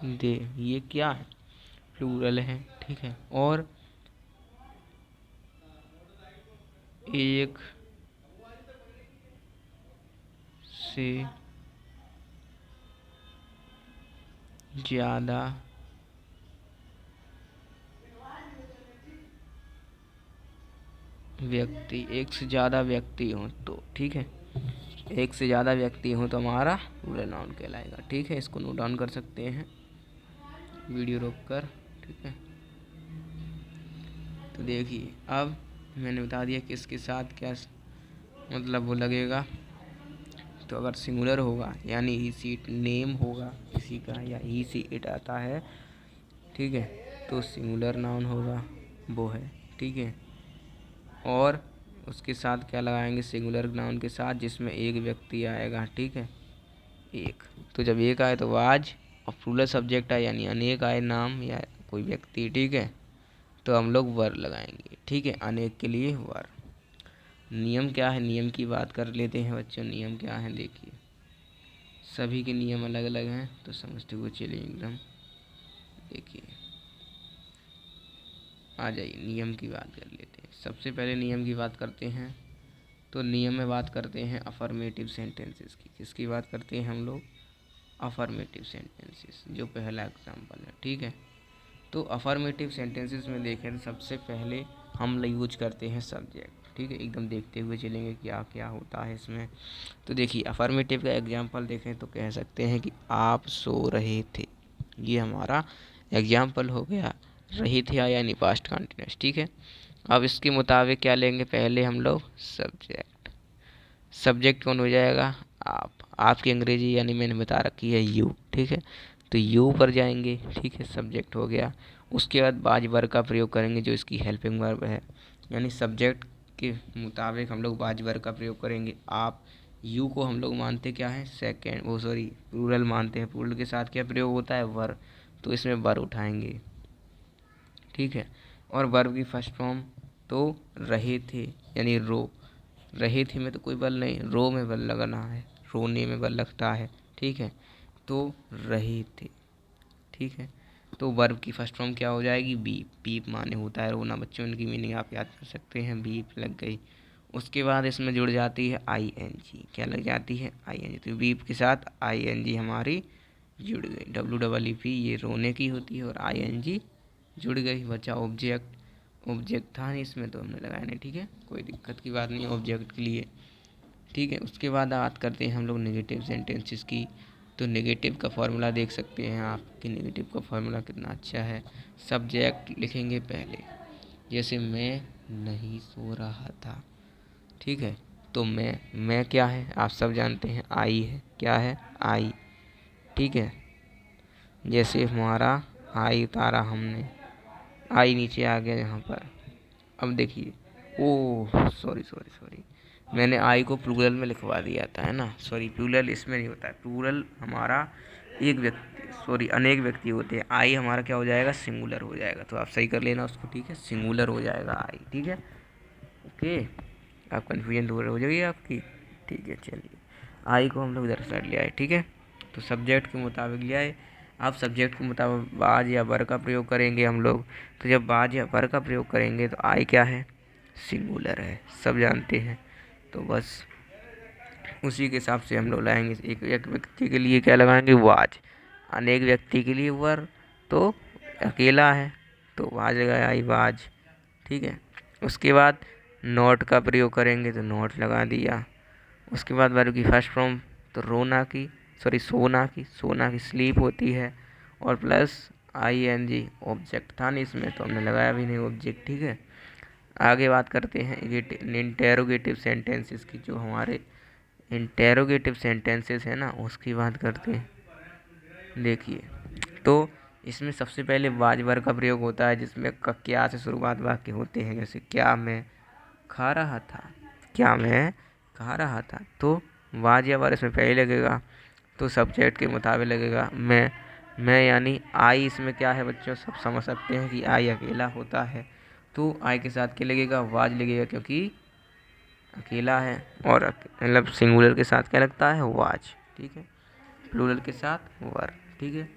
दे, ये क्या है, प्लूरल है, ठीक है। और एक से ज़्यादा व्यक्ति, एक से ज़्यादा व्यक्ति हों तो, ठीक है, एक से ज़्यादा व्यक्ति हों तो हमारा प्लूरल नाउन कहलाएगा, ठीक है। इसको नोट डाउन कर सकते हैं वीडियो रोक कर, ठीक है। तो देखिए अब मैंने बता दिया कि इसके साथ क्या मतलब वो लगेगा। तो अगर सिंगुलर होगा यानी ही सी इट नेम होगा किसी का या ही सी इट आता है, ठीक है, तो सिंगुलर नाउन होगा वो है, ठीक है। और उसके साथ क्या लगाएंगे, सिंगुलर नाउन के साथ जिसमें एक व्यक्ति आएगा, ठीक है, एक। तो जब एक आए तो वाज, और प्लूरल सब्जेक्ट है यानी अनेक आए नाम या कोई व्यक्ति, ठीक है, तो हम लोग वर लगाएंगे, ठीक है, अनेक के लिए वर। नियम क्या है, नियम की बात कर लेते हैं बच्चों। नियम क्या है देखिए, सभी के नियम अलग अलग हैं तो समझते हुए चलिए एकदम। देखिए आ जाइए, नियम की बात कर लेते हैं। सबसे पहले नियम की बात करते हैं तो नियम में बात करते हैं अफर्मेटिव सेंटेंसेस की। किसकी बात करते हैं हम लोग, अफर्मेटिव सेंटेंसेस, जो पहला एग्जाम्पल है, ठीक है। तो अफर्मेटिव सेंटेंसेस में देखें तो सबसे पहले हम यूज करते हैं सब्जेक्ट, ठीक है, एकदम देखते हुए चलेंगे क्या क्या होता है इसमें। तो देखिए अफर्मेटिव का एग्जाम्पल देखें तो कह सकते हैं कि आप सो रहे थे, ये हमारा एग्जाम्पल हो गया। रही थे यानी पास्ट कंटिन्यूस, ठीक है। अब इसके मुताबिक क्या लेंगे, पहले हम लोग सब्जेक्ट। सब्जेक्ट कौन हो जाएगा, आप। आपकी अंग्रेजी यानी मैंने बता रखी है यू, ठीक है, तो यू पर जाएंगे, ठीक है, सब्जेक्ट हो गया। उसके बाद बाज वर्ब का प्रयोग करेंगे जो इसकी हेल्पिंग वर्ब है, यानी सब्जेक्ट के मुताबिक हम लोग बाज वर्ब का प्रयोग करेंगे। आप, यू को हम लोग मानते क्या है, सेकेंड, वो सॉरी प्लूरल मानते हैं। प्लूरल के साथ क्या प्रयोग होता है, वर्ब, तो इसमें वर्ब उठाएंगे, ठीक है। और वर्ब की फर्स्ट फॉर्म तो रहे थे यानी रो। रहे थे में तो कोई बल नहीं, रो में बल लगना है, रोने में बल लगता है, ठीक है, तो रहे थे, ठीक है। तो वर्ब की फर्स्ट फॉर्म क्या हो जाएगी, बीप। बीप माने होता है रोना, बच्चों इनकी मीनिंग आप याद कर सकते हैं, बीप लग गई। उसके बाद इसमें जुड़ जाती है आई एन जी, क्या लग जाती है, आई एन जी। तो बीप के साथ आई एन जी हमारी जुड़ गई। डब्ल्यू डबल ई पी ये रोने की होती है और आई एन जी जुड़ गई। बचा ऑब्जेक्ट। ऑब्जेक्ट था नहीं इसमें तो हमने लगाया नहीं, ठीक है, कोई दिक्कत की बात नहीं है ऑब्जेक्ट के लिए, ठीक है। उसके बाद बात करते हैं हम लोग नेगेटिव सेंटेंसेस की। तो नेगेटिव का फॉर्मूला देख सकते हैं आप कि नेगेटिव का फॉर्मूला कितना अच्छा है। सब्जेक्ट लिखेंगे पहले, जैसे मैं नहीं सो रहा था, ठीक है, तो मैं क्या है आप सब जानते हैं, आई है, क्या है, आई, ठीक है। जैसे हमारा आई उतारा हमने, आई नीचे आ गया यहाँ पर। अब देखिए, ओह सॉरी सॉरी सॉरी, मैंने आई को प्लूरल में लिखवा दिया था, है ना, सॉरी प्लूरल इसमें नहीं होता है। प्लूरल हमारा एक व्यक्ति, सॉरी अनेक व्यक्ति होते हैं। आई हमारा क्या हो जाएगा, सिंगुलर हो जाएगा, तो आप सही कर लेना उसको, ठीक है, सिंगुलर हो जाएगा आई, ठीक है, ओके। आप कन्फ्यूजन दूर हो जाएगी आपकी, ठीक है। चलिए आई को हम लोग इधर साइड ले आए, ठीक है, तो सब्जेक्ट के मुताबिक ले आए। आप सब्जेक्ट के मुताबिक बाज या वर का प्रयोग करेंगे हम लोग। तो जब बाज या वर का प्रयोग करेंगे तो आई क्या है, सिंगुलर है, सब जानते हैं। तो बस उसी के हिसाब से हम लोग लाएंगे। एक एक व्यक्ति के लिए क्या लगाएंगे, वाज। अनेक व्यक्ति के लिए वर, तो अकेला है तो वाज लगाया, आई वाज, ठीक है। उसके बाद नॉट का प्रयोग करेंगे तो नॉट लगा दिया। उसके बाद वर्ब की फर्स्ट फॉर्म तो रोना की, सॉरी सोना की, सोना की स्लीप होती है, और plus I N G. Object था नहीं इसमें तो हमने लगाया भी नहीं ऑब्जेक्ट, ठीक है। आगे बात करते हैं इंटेरोगेटिव सेंटेंसेस की। जो हमारे इंटेरोगेटिव सेंटेंसेस है ना उसकी बात करते हैं। देखिए तो इसमें सबसे पहले वाज वर्ब का प्रयोग होता है, जिसमें क्या से शुरुआत वाक्य होते हैं, जैसे क्या मैं खा रहा था, क्या मैं खा रहा था, तो वाज या वर्ब इसमें पहले लगेगा, तो सब्जेक्ट के मुताबिक लगेगा मैं यानी आई। इसमें क्या है बच्चों, सब समझ सकते हैं कि आई अकेला होता है, तो आई के साथ क्या लगेगा, वाज लगेगा, क्योंकि अकेला है। और मतलब सिंगुलर के साथ क्या लगता है, वाज, ठीक है, प्लूरल के साथ वर, ठीक है।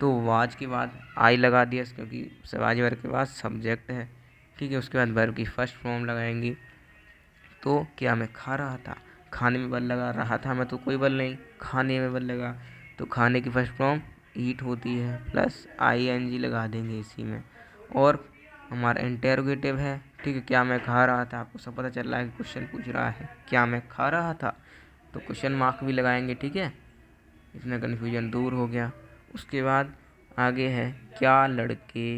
तो वाज के बाद आई लगा दिया क्योंकि वाज वर्ब के बाद सब्जेक्ट है, ठीक है। उसके बाद वर्ब की फर्स्ट फॉर्म लगाएंगे, तो क्या मैं खा रहा था, खाने में बल लगा, रहा था मैं तो कोई बल नहीं, खाने में बल लगा, तो खाने की फर्स्ट फॉर्म ईट होती है, प्लस आई एन जी लगा देंगे इसी में। और हमारा इंटेरोगेटिव है, ठीक है, क्या मैं खा रहा था, आपको सब पता चल रहा है कि क्वेश्चन पूछ रहा है क्या मैं खा रहा था, तो क्वेश्चन मार्क भी लगाएंगे, ठीक है, इसमें कन्फ्यूजन दूर हो गया। उसके बाद आगे है, क्या लड़के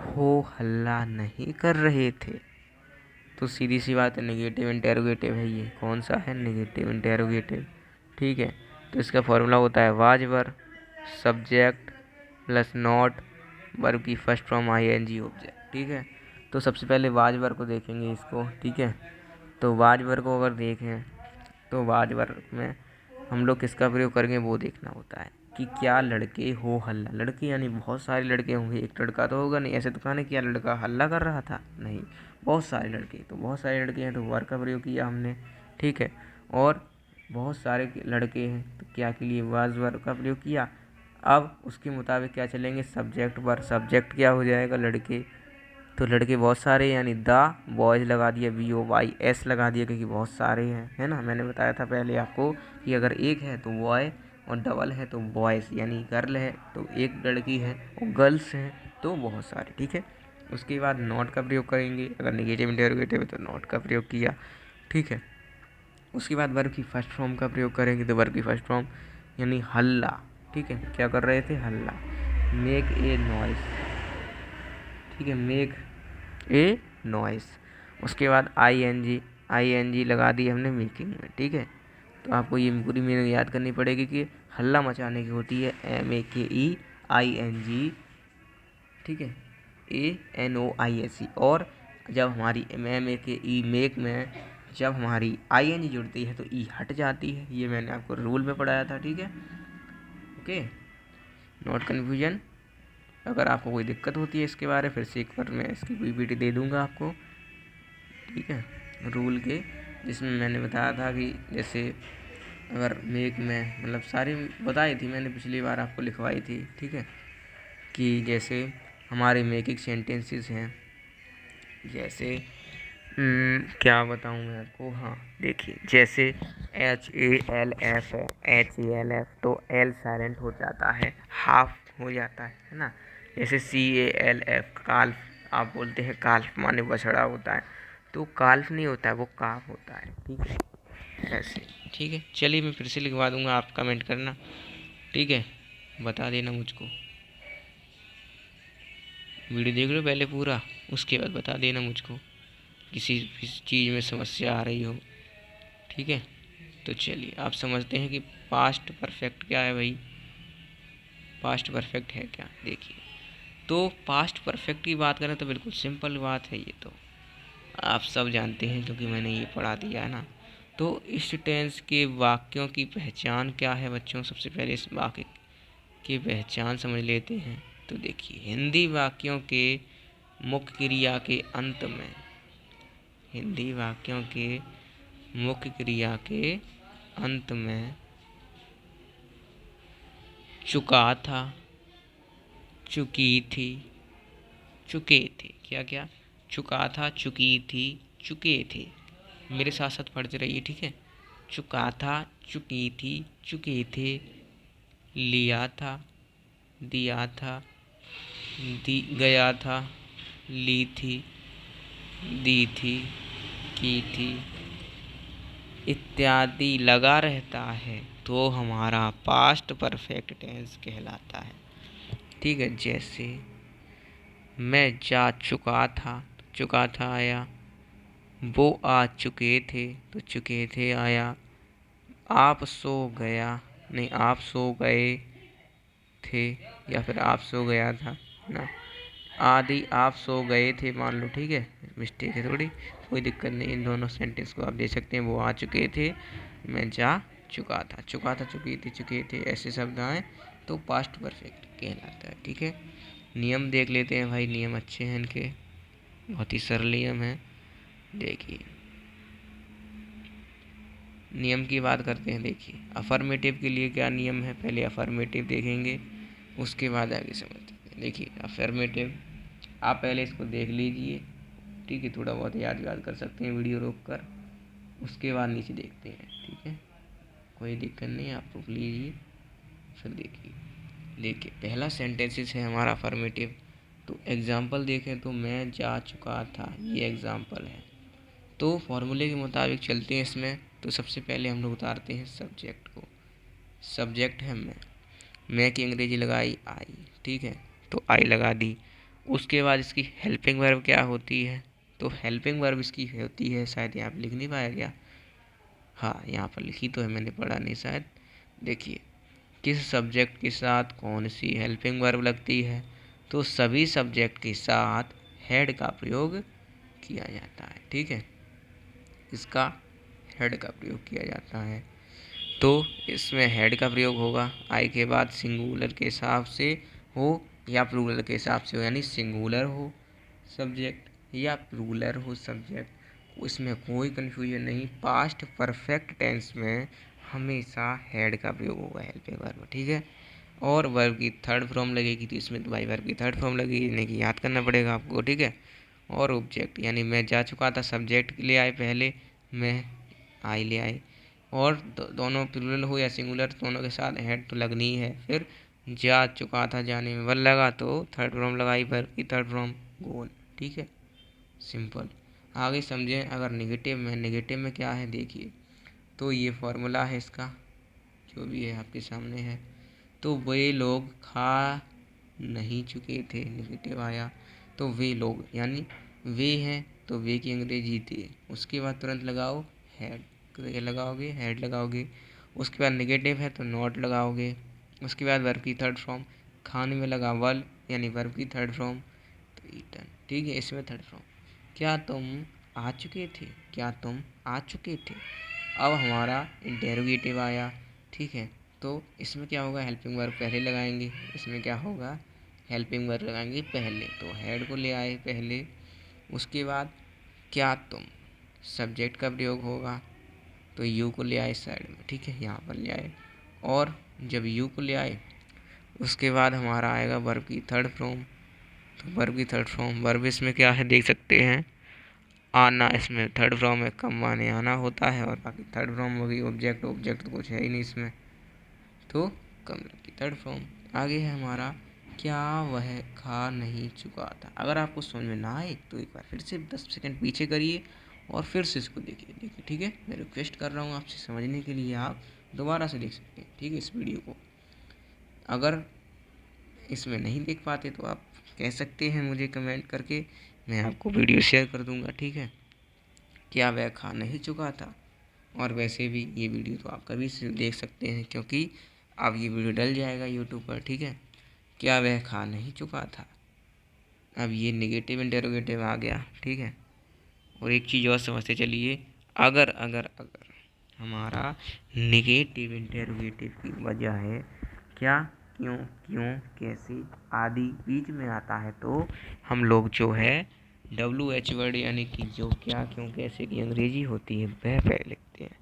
हो हल्ला नहीं कर रहे थे, तो सीधी सी बात है नेगेटिव इंटेरोगेटिव है, ये कौन सा है, नेगेटिव इंटेरोगेटिव, ठीक है। तो इसका फॉर्मूला होता है was verb subject plus not verb की first form I N G object, ठीक है। तो सबसे पहले वाज वर्ब को देखेंगे इसको, ठीक है। तो वाज वर्ब को अगर देखें तो वाज वर्ब में हम लोग किसका प्रयोग करेंगे वो देखना होता है। कि क्या लड़के हो हल्ला। लड़के यानी बहुत सारे लड़के होंगे, एक लड़का तो होगा नहीं। ऐसे तो कहा नहीं क्या लड़का हल्ला कर रहा था, नहीं, बहुत सारे लड़के। तो बहुत सारे लड़के हैं तो वर का प्रयोग किया हमने, ठीक है। और बहुत सारे लड़के हैं तो क्या के लिए वाज वर का प्रयोग किया। अब उसके मुताबिक क्या चलेंगे, सब्जेक्ट पर। सब्जेक्ट क्या हो जाएगा, लड़के। तो लड़के बहुत सारे यानी द बॉयज़ लगा दिया, BOYS लगा दिया क्योंकि बहुत सारे हैं, है ना। मैंने बताया था पहले आपको कि अगर एक है तो बॉय और डबल है तो बॉयज़, यानी गर्ल है तो एक लड़की है और गर्ल्स हैं तो बहुत सारे, ठीक है। उसके बाद नॉट का प्रयोग करेंगे, अगर नेगेटिव इंटरोगेटिव है तो नॉट का प्रयोग किया, ठीक है। उसके बाद वर्ब की फर्स्ट फॉर्म का प्रयोग करेंगे, तो वर्ब की फर्स्ट फॉर्म यानी हल्ला, ठीक है। क्या कर रहे थे, हल्ला। मेक ए नॉइस, ठीक है, मेक ए नॉइस। उसके बाद ING लगा दी हमने मेकिंग में, ठीक है। तो आपको ये पूरी मीनिंग याद करनी पड़ेगी कि हल्ला मचाने की होती है MAKEING, ठीक है, ANOISE। और जब हमारी MAKE मेक में जब हमारी ING जुड़ती है तो ई हट जाती है। ये मैंने आपको रूल में पढ़ाया था, ठीक है। Okay, not confusion. अगर आपको कोई दिक्कत होती है इसके बारे में, फिर से एक बार मैं इसकी PPT दे दूंगा आपको, ठीक है, रूल के, जिसमें मैंने बताया था कि जैसे अगर मेक में मतलब सारी बताई थी मैंने, पिछली बार आपको लिखवाई थी, ठीक है, कि जैसे हमारे मेकिंग सेंटेंसेस हैं, जैसे क्या बताऊँ मैं आपको, हाँ देखिए, जैसे HALF है, HALF तो L साइलेंट हो जाता है, हाफ हो जाता है ना। जैसे CALF काल्फ, आप बोलते हैं काल्फ माने बछड़ा होता है, तो काल्फ नहीं होता है, वो काफ होता है, ठीक है, ऐसे, ठीक है। चलिए मैं फिर से लिखवा दूंगा, आप कमेंट करना, ठीक है, बता देना मुझको। वीडियो देख लो पहले पूरा, उसके बाद बता देना मुझको किसी चीज़ में समस्या आ रही हो, ठीक है। तो चलिए, आप समझते हैं कि पास्ट परफेक्ट क्या है भाई, पास्ट परफेक्ट है क्या, देखिए। तो पास्ट परफेक्ट की बात करें तो बिल्कुल सिंपल बात है, ये तो आप सब जानते हैं क्योंकि मैंने ये पढ़ा दिया है ना। तो इस टेंस के वाक्यों की पहचान क्या है बच्चों, सबसे पहले इस वाक्य की पहचान समझ लेते हैं। तो देखिए, हिंदी वाक्यों के मुख्य क्रिया के अंत में, हिंदी वाक्यों के मुख्य क्रिया के अंत में चुका था, चुकी थी, चुके थे, क्या क्या, चुका था, चुकी थी, चुके थे। मेरे साथ साथ पढ़ते रहिए, ठीक है। चुका था, चुकी थी, चुके थे, लिया था, दिया था, गया था, ली थी, दी थी, की थी, इत्यादि लगा रहता है तो हमारा पास्ट परफेक्ट टेंस कहलाता है, ठीक है। जैसे मैं जा चुका था, चुका था आया, वो आ चुके थे तो चुके थे आया, आप सो गया, नहीं आप सो गए थे, या फिर आप सो गया था ना, आदि आप सो गए थे मान लो, ठीक है, मिस्टेक है थोड़ी, कोई दिक्कत नहीं। इन दोनों सेंटेंस को आप दे सकते हैं, वो आ चुके थे, मैं जा चुका था, चुका था, चुकी थी, चुके थे, ऐसे शब्द आए तो पास्ट परफेक्ट कहलाता है, ठीक है। नियम देख लेते हैं भाई, नियम अच्छे हैं इनके, बहुत ही सरल नियम है। देखिए, नियम की बात करते हैं। देखिए, अफर्मेटिव के लिए क्या नियम है, पहले अफर्मेटिव देखेंगे, उसके बाद आगे समझते हैं। देखिए, अफर्मेटिव आप पहले इसको देख लीजिए, ठीक है, थोड़ा बहुत याद कर सकते हैं वीडियो रोक कर, उसके बाद नीचे देखते हैं, ठीक है, कोई दिक्कत नहीं, आप रोक लीजिए फिर देखिए। देखिए, पहला सेंटेंसेस है हमारा अफर्मेटिव, तो एग्जाम्पल देखें तो मैं जा चुका था, ये एग्जाम्पल है। तो फॉर्मूले के मुताबिक चलते हैं इसमें। तो सबसे पहले हम लोग उतारते हैं सब्जेक्ट को, सब्जेक्ट है मैं की अंग्रेजी लगाई आई, ठीक है, तो आई लगा दी। उसके बाद इसकी हेल्पिंग वर्ब क्या होती है, तो हेल्पिंग वर्ब इसकी होती है, शायद यहाँ पर लिख नहीं पाया क्या, हाँ यहाँ पर लिखी तो है, मैंने पढ़ा नहीं शायद। देखिए, किस सब्जेक्ट के साथ कौन सी हेल्पिंग वर्ब लगती है, तो सभी सब्जेक्ट के साथ हेड का प्रयोग किया जाता है, ठीक है, इसका हेड का प्रयोग किया जाता है। तो इसमें हेड का प्रयोग होगा। आई के बाद सिंगुलर के हिसाब से हो या प्लूरल के हिसाब से हो, यानी सिंगुलर हो सब्जेक्ट या प्लूरल हो सब्जेक्ट, उसमें कोई कन्फ्यूजन नहीं। पास्ट परफेक्ट टेंस में हमेशा हेड का प्रयोग होगा हेल्पिंग वर्ब, ठीक है। और वर्ब की थर्ड फॉर्म लगेगी तो इसमें तो भाई वर्ब की थर्ड फॉर्म लगेगी, यानी कि याद करना पड़ेगा आपको, ठीक है। और ऑब्जेक्ट यानी मैं जा चुका था, सब्जेक्ट ले आए पहले, मैं आई ले आए, और दोनों प्लूरल हो या सिंगुलर दोनों के साथ हेड तो लगनी ही है। फिर जा चुका था, जाने में वर लगा तो थर्ड फॉर्म लगाई वर्ब की थर्ड फॉर्म गोल, ठीक है, सिंपल। आगे समझें अगर नेगेटिव में क्या है देखिए। तो ये फॉर्मूला है इसका, जो भी है आपके सामने है। तो वे लोग खा नहीं चुके थे, नेगेटिव आया तो वे लोग, यानी वे हैं तो वे की अंग्रेजी थे, उसके बाद तुरंत लगाओ हैड, क्या लगाओगे, हैड लगाओगे। उसके बाद नेगेटिव है तो नॉट लगाओगे। उसके बाद वर्ब की थर्ड फॉर्म, खाने में लगा वल, यानी वर्ब की थर्ड फॉर्म तो ईटन, ठीक है, इसमें थर्ड फॉर्म। क्या तुम आ चुके थे, क्या तुम आ चुके थे। अब हमारा इंटेरोगेटिव आया, ठीक है। तो इसमें क्या होगा, हेल्पिंग वर्ब पहले लगाएंगे, इसमें क्या होगा, हेल्पिंग वर्ब लगाएंगे पहले, तो हेड को ले आए पहले। उसके बाद क्या तुम सब्जेक्ट का प्रयोग होगा, तो यू को ले आए साइड में, ठीक है, यहाँ पर ले आए। और जब यू को ले आए उसके बाद हमारा आएगा वर्ब की थर्ड फॉर्म। तो वर्ब की थर्ड फॉर्म, वर्ब इसमें क्या है देख सकते हैं, आना, इसमें थर्ड फॉर्म में कम माने आना होता है, और बाकी थर्ड फॉर्म होगी ऑब्जेक्ट, ऑब्जेक्ट तो कुछ है ही नहीं इसमें, तो कम की थर्ड फॉर्म। आगे है हमारा क्या वह खा नहीं चुका था। अगर आपको समझ में ना आए तो एक बार फिर से 10 सेकंड पीछे करिए और फिर से इसको देखिए, ठीक है। मैं रिक्वेस्ट कर रहा हूँ आपसे, समझने के लिए आप दोबारा से देख सकते हैं, ठीक है, इस वीडियो को। अगर इसमें नहीं देख पाते तो आप कह सकते हैं मुझे कमेंट करके, मैं आपको वीडियो शेयर कर दूंगा, ठीक है। क्या वह खा नहीं चुका था। और वैसे भी ये वीडियो तो आप कभी से देख सकते हैं, क्योंकि अब ये वीडियो डल जाएगा यूट्यूब पर, ठीक है। क्या वह खा नहीं चुका था। अब ये नेगेटिव इंटेरोगेटिव आ गया, ठीक है। और एक चीज़ और समझते चलिए, अगर अगर अगर हमारा नेगेटिव इंटेरोगेटिव की वजह है क्या, क्यों, क्यों, कैसे आदि बीच में आता है, तो हम लोग जो है WH वर्ड, यानी कि जो क्या, क्यों, कैसे की अंग्रेजी होती है वह पहले लिखते हैं।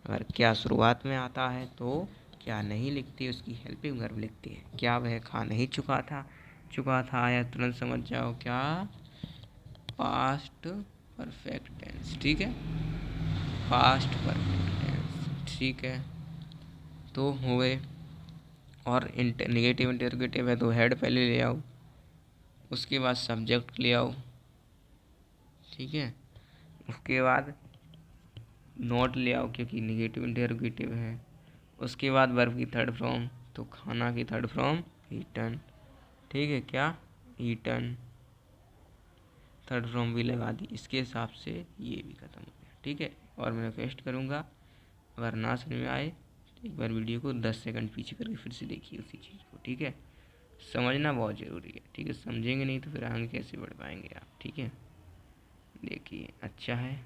अगर क्या शुरुआत में आता है तो क्या नहीं लिखते, उसकी हेल्पिंग वर्ब लिखते हैं। क्या वह खा नहीं चुका था, चुका था आया तुरंत समझ जाओ क्या, पास्ट परफेक्ट टेंस, ठीक है, पास्ट परफेक्ट टेंस, ठीक है। तो हुए, और नेगेटिव इंटरोगेटिव है तो हेड पहले ले आओ, उसके बाद सब्जेक्ट ले आओ, ठीक है। उसके बाद नोट ले आओ क्योंकि नेगेटिव इंटरोगेटिव है। उसके बाद वर्ब की थर्ड फॉर्म, तो खाना की थर्ड फॉर्म ईटन, ठीक है, क्या, ईटन, थर्ड फॉर्म भी लगा दी। इसके हिसाब से ये भी ख़त्म हो गया, ठीक है। और मैं रिक्वेस्ट करूँगा अगर ना समझ में आए तो एक बार वीडियो को 10 सेकंड पीछे करके फिर से देखिए उसी चीज़ को, ठीक है। समझना बहुत ज़रूरी है, ठीक है, समझेंगे नहीं तो फिर आगे कैसे बढ़ पाएंगे आप, ठीक है। देखिए अच्छा है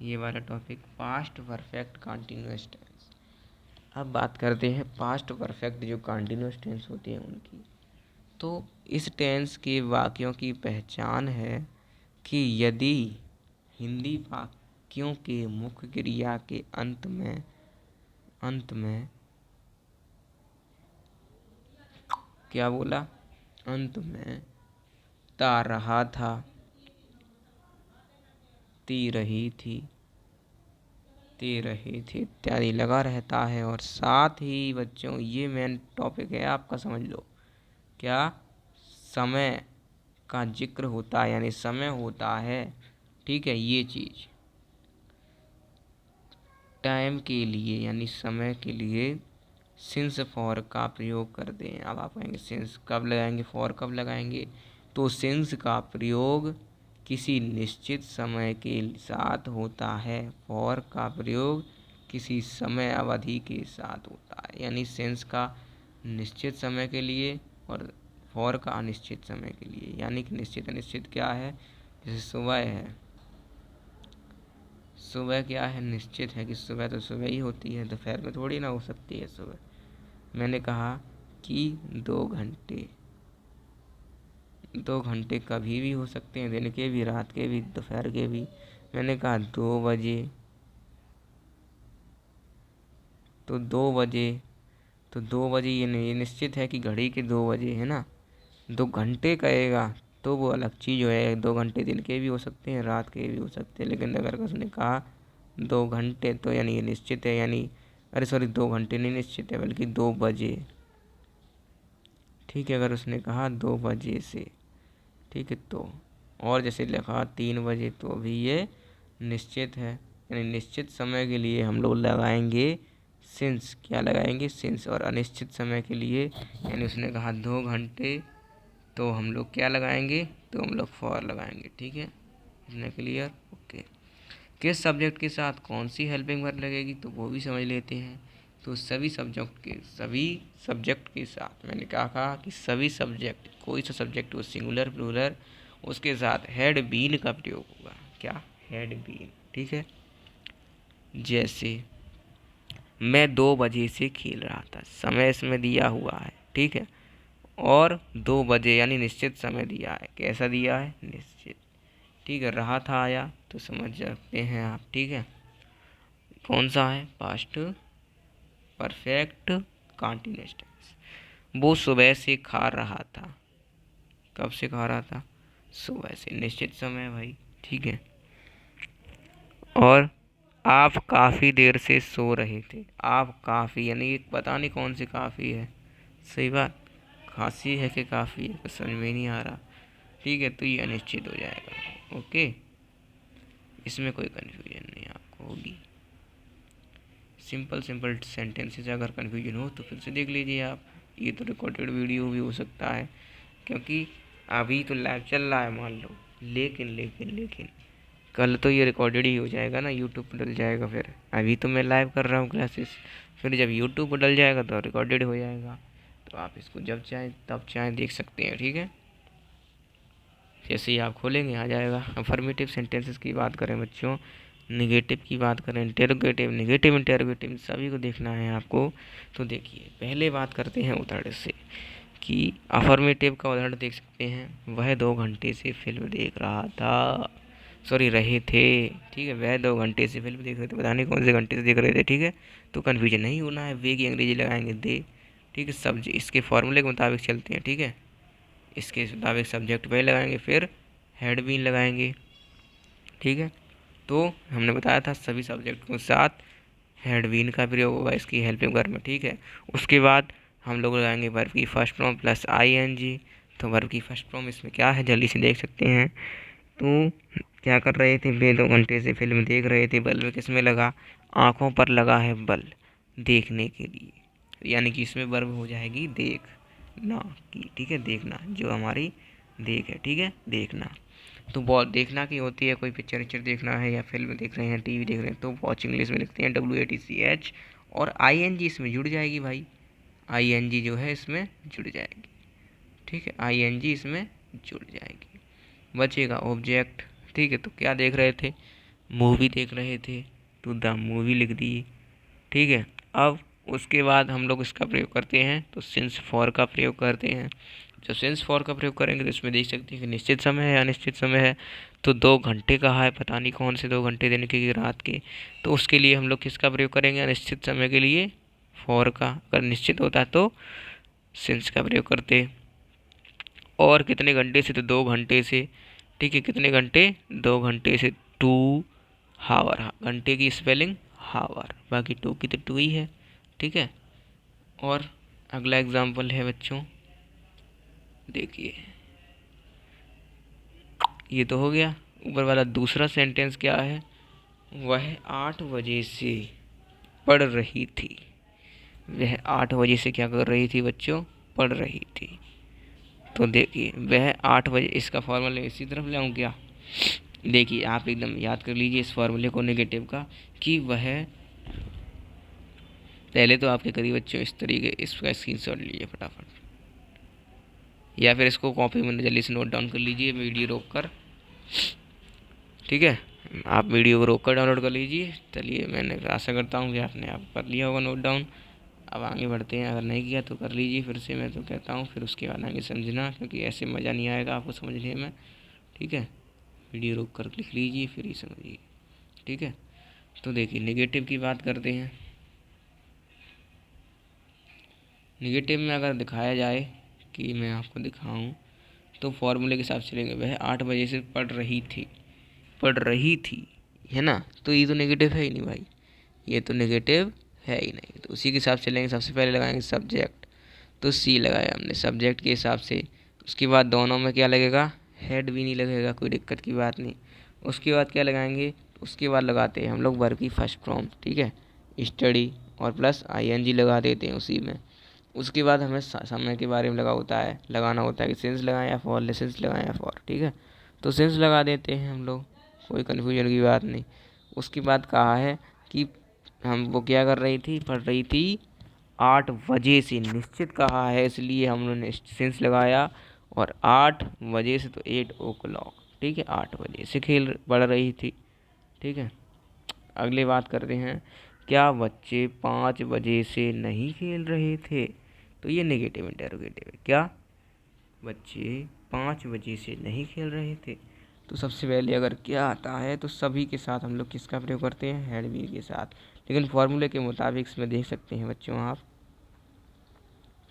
ये वाला topic, past perfect continuous tense. अब बात करते हैं पास्ट परफेक्ट जो कंटिन्यूअस टेंस होते हैं उनकी। तो इस टेंस के वाक्यों की पहचान है कि यदि हिंदी वाक्यों के मुख्य क्रिया के अंत में क्या बोला, अंत में ता रहा था, ती रही थी, ते रहे थे इत्यादि लगा रहता है। और साथ ही बच्चों ये मेन टॉपिक है आपका, समझ लो, क्या, समय का जिक्र होता है, यानी समय होता है, ठीक है। ये चीज़ टाइम के लिए यानी समय के लिए सिंस फॉर का प्रयोग करते हैं। अब आप कहेंगे सिंस कब लगाएंगे, फॉर कब लगाएंगे, तो सिंस का प्रयोग किसी निश्चित समय के साथ होता है, फॉर का प्रयोग किसी समय अवधि के साथ होता है। यानी सिंस का निश्चित समय के लिए और फॉर का अनिश्चित समय के लिए। यानी कि निश्चित अनिश्चित क्या है, जैसे सुबह है, सुबह क्या है, निश्चित है कि सुबह तो सुबह ही होती है, दोपहर में थोड़ी ना हो सकती है सुबह। मैंने कहा कि 2 घंटे, 2 घंटे कभी भी हो सकते हैं, दिन के भी, रात के भी, दोपहर के भी। मैंने कहा 2 बजे, तो 2 बजे, तो 2 बजे ये निश्चित है कि घड़ी के 2 बजे है ना। 2 घंटे कहेगा तो वो अलग चीज़ है, 2 घंटे दिन के भी हो सकते हैं, रात के भी हो सकते हैं। लेकिन अगर उसने कहा 2 घंटे तो यानी ये निश्चित है, यानी अरे सॉरी 2 घंटे नहीं निश्चित है बल्कि 2 बजे। ठीक है, अगर उसने कहा 2 बजे से, ठीक है, तो और जैसे लिखा 3 बजे तो भी ये निश्चित है, यानी निश्चित समय के लिए हम लोग लगाएंगे सिंस। क्या लगाएंगे, सिंस। और अनिश्चित समय के लिए यानी उसने कहा 2 घंटे तो हम लोग क्या लगाएंगे, तो हम लोग फॉर लगाएंगे। ठीक है, इतना क्लियर, ओके। किस सब्जेक्ट के साथ कौन सी हेल्पिंग वर्ब लगेगी तो वो भी समझ लेते हैं। तो सभी सब्जेक्ट के साथ मैंने क्या कहा कि सभी सब्जेक्ट, कोई सा सब्जेक्ट हो, सिंगुलर प्लूरल, उसके साथ हैड बीन का प्रयोग होगा। क्या, हैड बीन। ठीक है, जैसे मैं 2 बजे से खेल रहा था, समय इसमें दिया हुआ है। ठीक है, और 2 बजे यानी निश्चित समय दिया है। कैसा दिया है, निश्चित। ठीक है, रहा था आया तो समझ सकते हैं आप। ठीक है, कौन सा है, पास्ट परफेक्ट कंटीन्यूअस टेंस। वो सुबह से खा रहा था, कब से खा रहा था, सुबह से, निश्चित समय भाई। ठीक है, और आप काफ़ी देर से सो रहे थे। आप काफ़ी यानी पता नहीं कौन सी काफ़ी है, सही बात, खांसी है कि काफ़ी है, कुछ समझ में नहीं आ रहा। ठीक है, तो ये अनिश्चित हो जाएगा। ओके, इसमें कोई कन्फ्यूजन नहीं आपको होगी। सिंपल सिंपल सेंटेंसेस, अगर कन्फ्यूजन हो तो फिर से देख लीजिए आप। ये तो रिकॉर्डेड वीडियो भी हो सकता है, क्योंकि अभी तो लाइव चल रहा है मान लो, लेकिन लेकिन लेकिन कल तो ये रिकॉर्डेड ही हो जाएगा ना, यूट्यूब पर डल जाएगा। फिर अभी तो मैं लाइव कर रहा हूँ क्लासेस, फिर जब यूट्यूब पर डल जाएगा तो रिकॉर्डेड हो जाएगा। तो आप इसको जब चाहें तब चाहें देख सकते हैं। ठीक है, जैसे ही आप खोलेंगे आ जाएगा। अफर्मेटिव सेंटेंसेस की बात करें बच्चों, निगेटिव की बात करें, इंटेरोगेटिव, निगेटिव, इंटेरोगेटिव, सभी को देखना है आपको। तो देखिए, पहले बात करते हैं उदाहरण से कि अफर्मेटिव का उदाहरण देख सकते हैं। वह 2 घंटे से फिल्म देख रहा था, सॉरी रहे थे। ठीक है, वह 2 घंटे से फिल्म देख रहे थे, पता नहीं कौन से घंटे से देख रहे थे। ठीक है, तो कन्फ्यूजन नहीं होना है, वे की अंग्रेजी लगाएंगे दे। ठीक है, सब्जेक्ट इसके फॉर्मूले के मुताबिक चलते हैं। ठीक है, इसके मुताबिक सब्जेक्ट वही लगाएंगे, फिर हेड बीन लगाएंगे। ठीक है, तो हमने बताया था सभी सब्जेक्ट के साथ हेड बीन का प्रयोग होगा इसकी हेल्पिंग वर्ब में। ठीक है, उसके बाद हम लोग लगाएंगे वर्ब की फर्स्ट फॉर्म प्लस आईएनजी। तो वर्ब की फर्स्ट फॉर्म इसमें क्या है, जल्दी से देख सकते हैं। तो क्या कर रहे थे, वे 2 घंटे से फिल्म देख रहे थे। बल्ब किस में लगा, आँखों पर लगा है बल्ब, देखने के लिए, यानी कि इसमें वर्ब हो जाएगी देख ना की। ठीक है, देखना जो हमारी देख है। ठीक है, देखना तो बहुत देखना की होती है, कोई पिक्चर विक्चर देखना है या फिल्म देख रहे हैं, टीवी देख रहे हैं, तो वॉच इंग्लिश में लिखते हैं WATCH, और आईएनजी इसमें जुड़ जाएगी भाई, आईएनजी जो है इसमें जुड़ जाएगी। ठीक है, आईएनजी इसमें जुड़ जाएगी, बचेगा ऑब्जेक्ट। ठीक है, तो क्या देख रहे थे, मूवी देख रहे थे, तो द मूवी लिख दी। ठीक है, अब उसके बाद हम लोग इसका प्रयोग करते हैं, तो सिंस फॉर का प्रयोग करते हैं। जब सिंस फॉर का प्रयोग करेंगे तो इसमें देख सकते हैं कि निश्चित समय है, अनिश्चित समय है। तो 2 घंटे कहा है, पता नहीं कौन से 2 घंटे, दिन के कि रात के। तो उसके लिए हम लोग किसका प्रयोग करेंगे, अनिश्चित समय के लिए फॉर का। अगर निश्चित होता है तो सिंस का प्रयोग करते। और कितने घंटे से, तो 2 घंटे से। ठीक है, कितने घंटे, 2 घंटे से। 2 हावर, घंटे की स्पेलिंग हावर, बाकी टू की तो टू ही है। ठीक है, और अगला एग्जाम्पल है बच्चों, देखिए ये तो हो गया। ऊपर वाला दूसरा सेंटेंस क्या है, वह 8 बजे से पढ़ रही थी। वह 8 बजे से क्या कर रही थी बच्चों, पढ़ रही थी। तो देखिए वह 8 बजे, इसका फॉर्मूला इसी तरफ ले आऊँ क्या, देखिए आप एकदम याद कर लीजिए इस फॉर्मूले को नेगेटिव का, कि वह, पहले तो आपके करीब बच्चों इस तरीके, इसका स्क्रीनशॉट लीजिए फटाफट, या फिर इसको कॉपी में जल्दी से नोट डाउन कर लीजिए वीडियो रोक कर। ठीक है, आप वीडियो को रोक कर डाउनलोड कर लीजिए। चलिए, मैंने आशा करता हूँ कि आपने आप कर लिया होगा नोट डाउन। अब आगे बढ़ते हैं, अगर नहीं किया तो कर लीजिए फिर से, मैं तो कहता हूँ। फिर उसके बाद आगे समझना, क्योंकि ऐसे मज़ा नहीं आएगा आपको समझने में। ठीक है, वीडियो रोक कर लिख लीजिए फिर ही समझिए। ठीक है, तो देखिए नेगेटिव की बात करते हैं। नेगेटिव में अगर दिखाया जाए कि मैं आपको दिखाऊं, तो फॉर्मूले के हिसाब से चलेंगे। वह 8 बजे से पढ़ रही थी, है ना। तो ये तो नेगेटिव है ही नहीं भाई, ये तो नेगेटिव है ही नहीं। तो उसी के हिसाब से चलेंगे। सबसे पहले लगाएंगे सब्जेक्ट, तो सी लगाया हमने सब्जेक्ट के हिसाब से। उसके बाद दोनों में क्या लगेगा, हेड भी नहीं लगेगा, कोई दिक्कत की बात नहीं। उसके बाद क्या लगाएंगे, उसके बाद लगाते हैं हम लोग वर्ब की फर्स्ट फॉर्म। ठीक है, स्टडी और प्लस आईएनजी लगा देते हैं उसी में। उसके बाद हमें समय के बारे में लगाना होता है कि सिंस लगाएं या फॉर, सिंस लगाएं या फॉर। ठीक है, तो सिंस लगा देते हैं हम लोग, कोई कन्फ्यूजन की बात नहीं। उसके बाद कहा है कि हम वो क्या कर रही थी, पढ़ रही थी 8 बजे से, निश्चित कहा है इसलिए हम लोगों ने सिंस लगाया। और 8 बजे से तो 8 o'clock। ठीक है, 8 बजे से पढ़ रही थी। ठीक है, अगली बात करते हैं, क्या बच्चे 5 बजे से नहीं खेल रहे थे। तो ये नेगेटिव इंटेरोगेटिव है। क्या बच्चे 5 बजे से नहीं खेल रहे थे। तो सबसे पहले अगर क्या आता है, तो सभी के साथ हम लोग किसका प्रयोग करते हैं, हैड बी के साथ। लेकिन फॉर्मूले के मुताबिक इसमें देख सकते हैं बच्चों, आप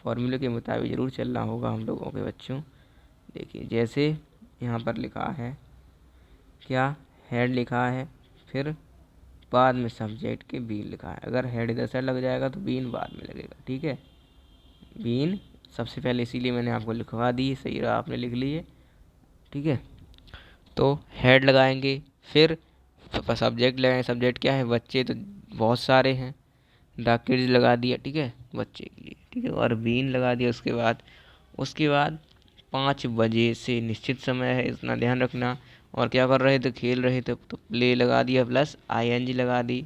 फॉर्मूले के मुताबिक ज़रूर चलना होगा हम लोगों के बच्चों। देखिए जैसे यहाँ पर लिखा है, क्या हेड लिखा है, फिर बाद में सब्जेक्ट के बीन लिखा है। अगर हेड इधर से लग जाएगा तो बीन बाद में लगेगा। ठीक है, बीन सबसे पहले, इसीलिए मैंने आपको लिखवा दी, सही रहा आपने लिख लिए। ठीक है, तो हेड लगाएंगे, फिर सब्जेक्ट लगाएंगे। सब्जेक्ट क्या है, बच्चे तो बहुत सारे हैं, द किड्स लगा दिया। ठीक है, बच्चे के लिए। ठीक है, और बीन लगा दिया। उसके बाद 5 बजे से निश्चित समय है, इतना ध्यान रखना। और क्या कर रहे थे, खेल रहे थे, तो प्ले लगा दिया प्लस आईएनजी लगा दी।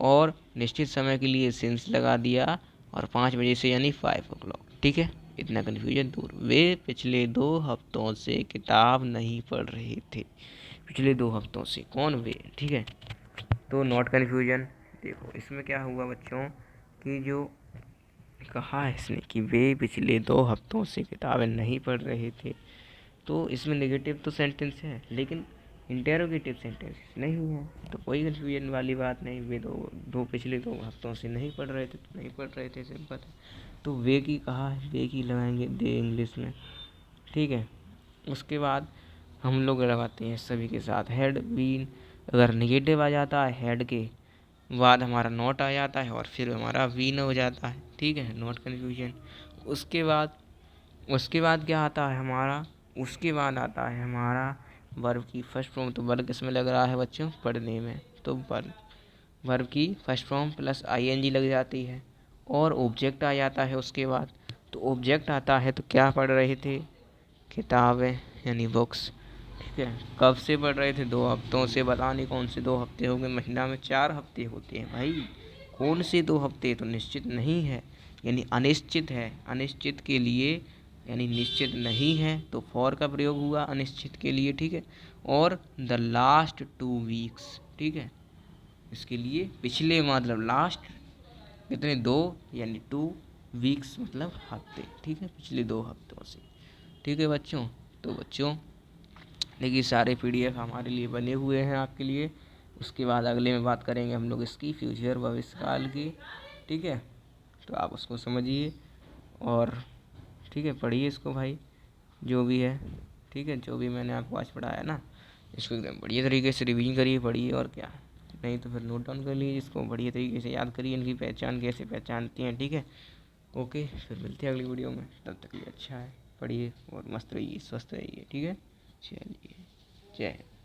और निश्चित समय के लिए सिंस लगा दिया। और 5 बजे से यानी 5 o'clock। ठीक है, इतना कन्फ्यूजन दूर। वे पिछले 2 हफ्तों से किताब नहीं पढ़ रहे थे। पिछले 2 हफ्तों से, कौन वे। ठीक है, तो नॉट कन्फ्यूजन। देखो इसमें क्या हुआ बच्चों, कि जो कहा है इसने कि वे पिछले 2 हफ्तों से किताबें नहीं पढ़ रहे थे, तो इसमें नेगेटिव तो सेंटेंस है, लेकिन इंटेरोगेटिव सेंटेंस नहीं है। तो कोई कन्फ्यूजन वाली बात नहीं। वे पिछले 2 हफ्तों से नहीं पढ़ रहे थे, तो नहीं पढ़ रहे थे, सिंपल है। तो वे की कहा है, वे की लगाएंगे दे इंग्लिश में। ठीक है, उसके बाद हम लोग लगाते हैं सभी के साथ हेड बीन। अगर नेगेटिव आ जाता है, हेड के बाद हमारा नॉट आ जाता है और फिर हमारा बीन हो जाता है। ठीक है, नॉट कन्फ्यूजन। उसके बाद उसके बाद क्या आता है हमारा, उसके बाद आता है हमारा वर्ब की फर्स्ट फॉर्म। तो वर्ब किस में लग रहा है बच्चों, पढ़ने में। तो वर्ब की फर्स्ट फॉर्म प्लस आईएनजी लग जाती है। और ऑब्जेक्ट आ जाता है उसके बाद। तो ऑब्जेक्ट आता है, तो क्या पढ़ रहे थे, किताबें यानी बुक्स। ठीक है, कब से पढ़ रहे थे, 2 हफ्तों से। पता नहीं कौन से 2 हफ्ते हो गए, महीना में 4 हफ्ते होते हैं भाई। कौन से 2 हफ्ते, तो निश्चित नहीं है, यानी अनिश्चित है। अनिश्चित के लिए यानी निश्चित नहीं है, तो फॉर का प्रयोग हुआ अनिश्चित के लिए। ठीक है, और द लास्ट 2 वीक्स। ठीक है, इसके लिए पिछले मतलब लास्ट कितने, 2 यानी 2 वीक्स मतलब हफ्ते। ठीक है, पिछले 2 हफ्तों से। ठीक है बच्चों, तो बच्चों देखिए सारे पीडीएफ हमारे लिए बने हुए हैं आपके लिए। उसके बाद अगले में बात करेंगे हम लोग इसकी फ्यूचर भविष्यकाल की। ठीक है, तो आप उसको समझिए और ठीक है पढ़िए इसको भाई, जो भी है। ठीक है, जो भी मैंने आपको आज पढ़ाया ना, इसको एकदम बढ़िया तरीके से रिवीजन करिए, पढ़िए। और क्या, नहीं तो फिर नोट डाउन कर लीजिए, इसको बढ़िया तरीके से याद करिए, इनकी पहचान कैसे पहचानती हैं। ठीक है, ओके, फिर मिलते हैं अगली वीडियो में। तब तक लिए अच्छा है, पढ़िए और मस्त रहिए, स्वस्थ रहिए। ठीक है, चलिए, जय हिंद।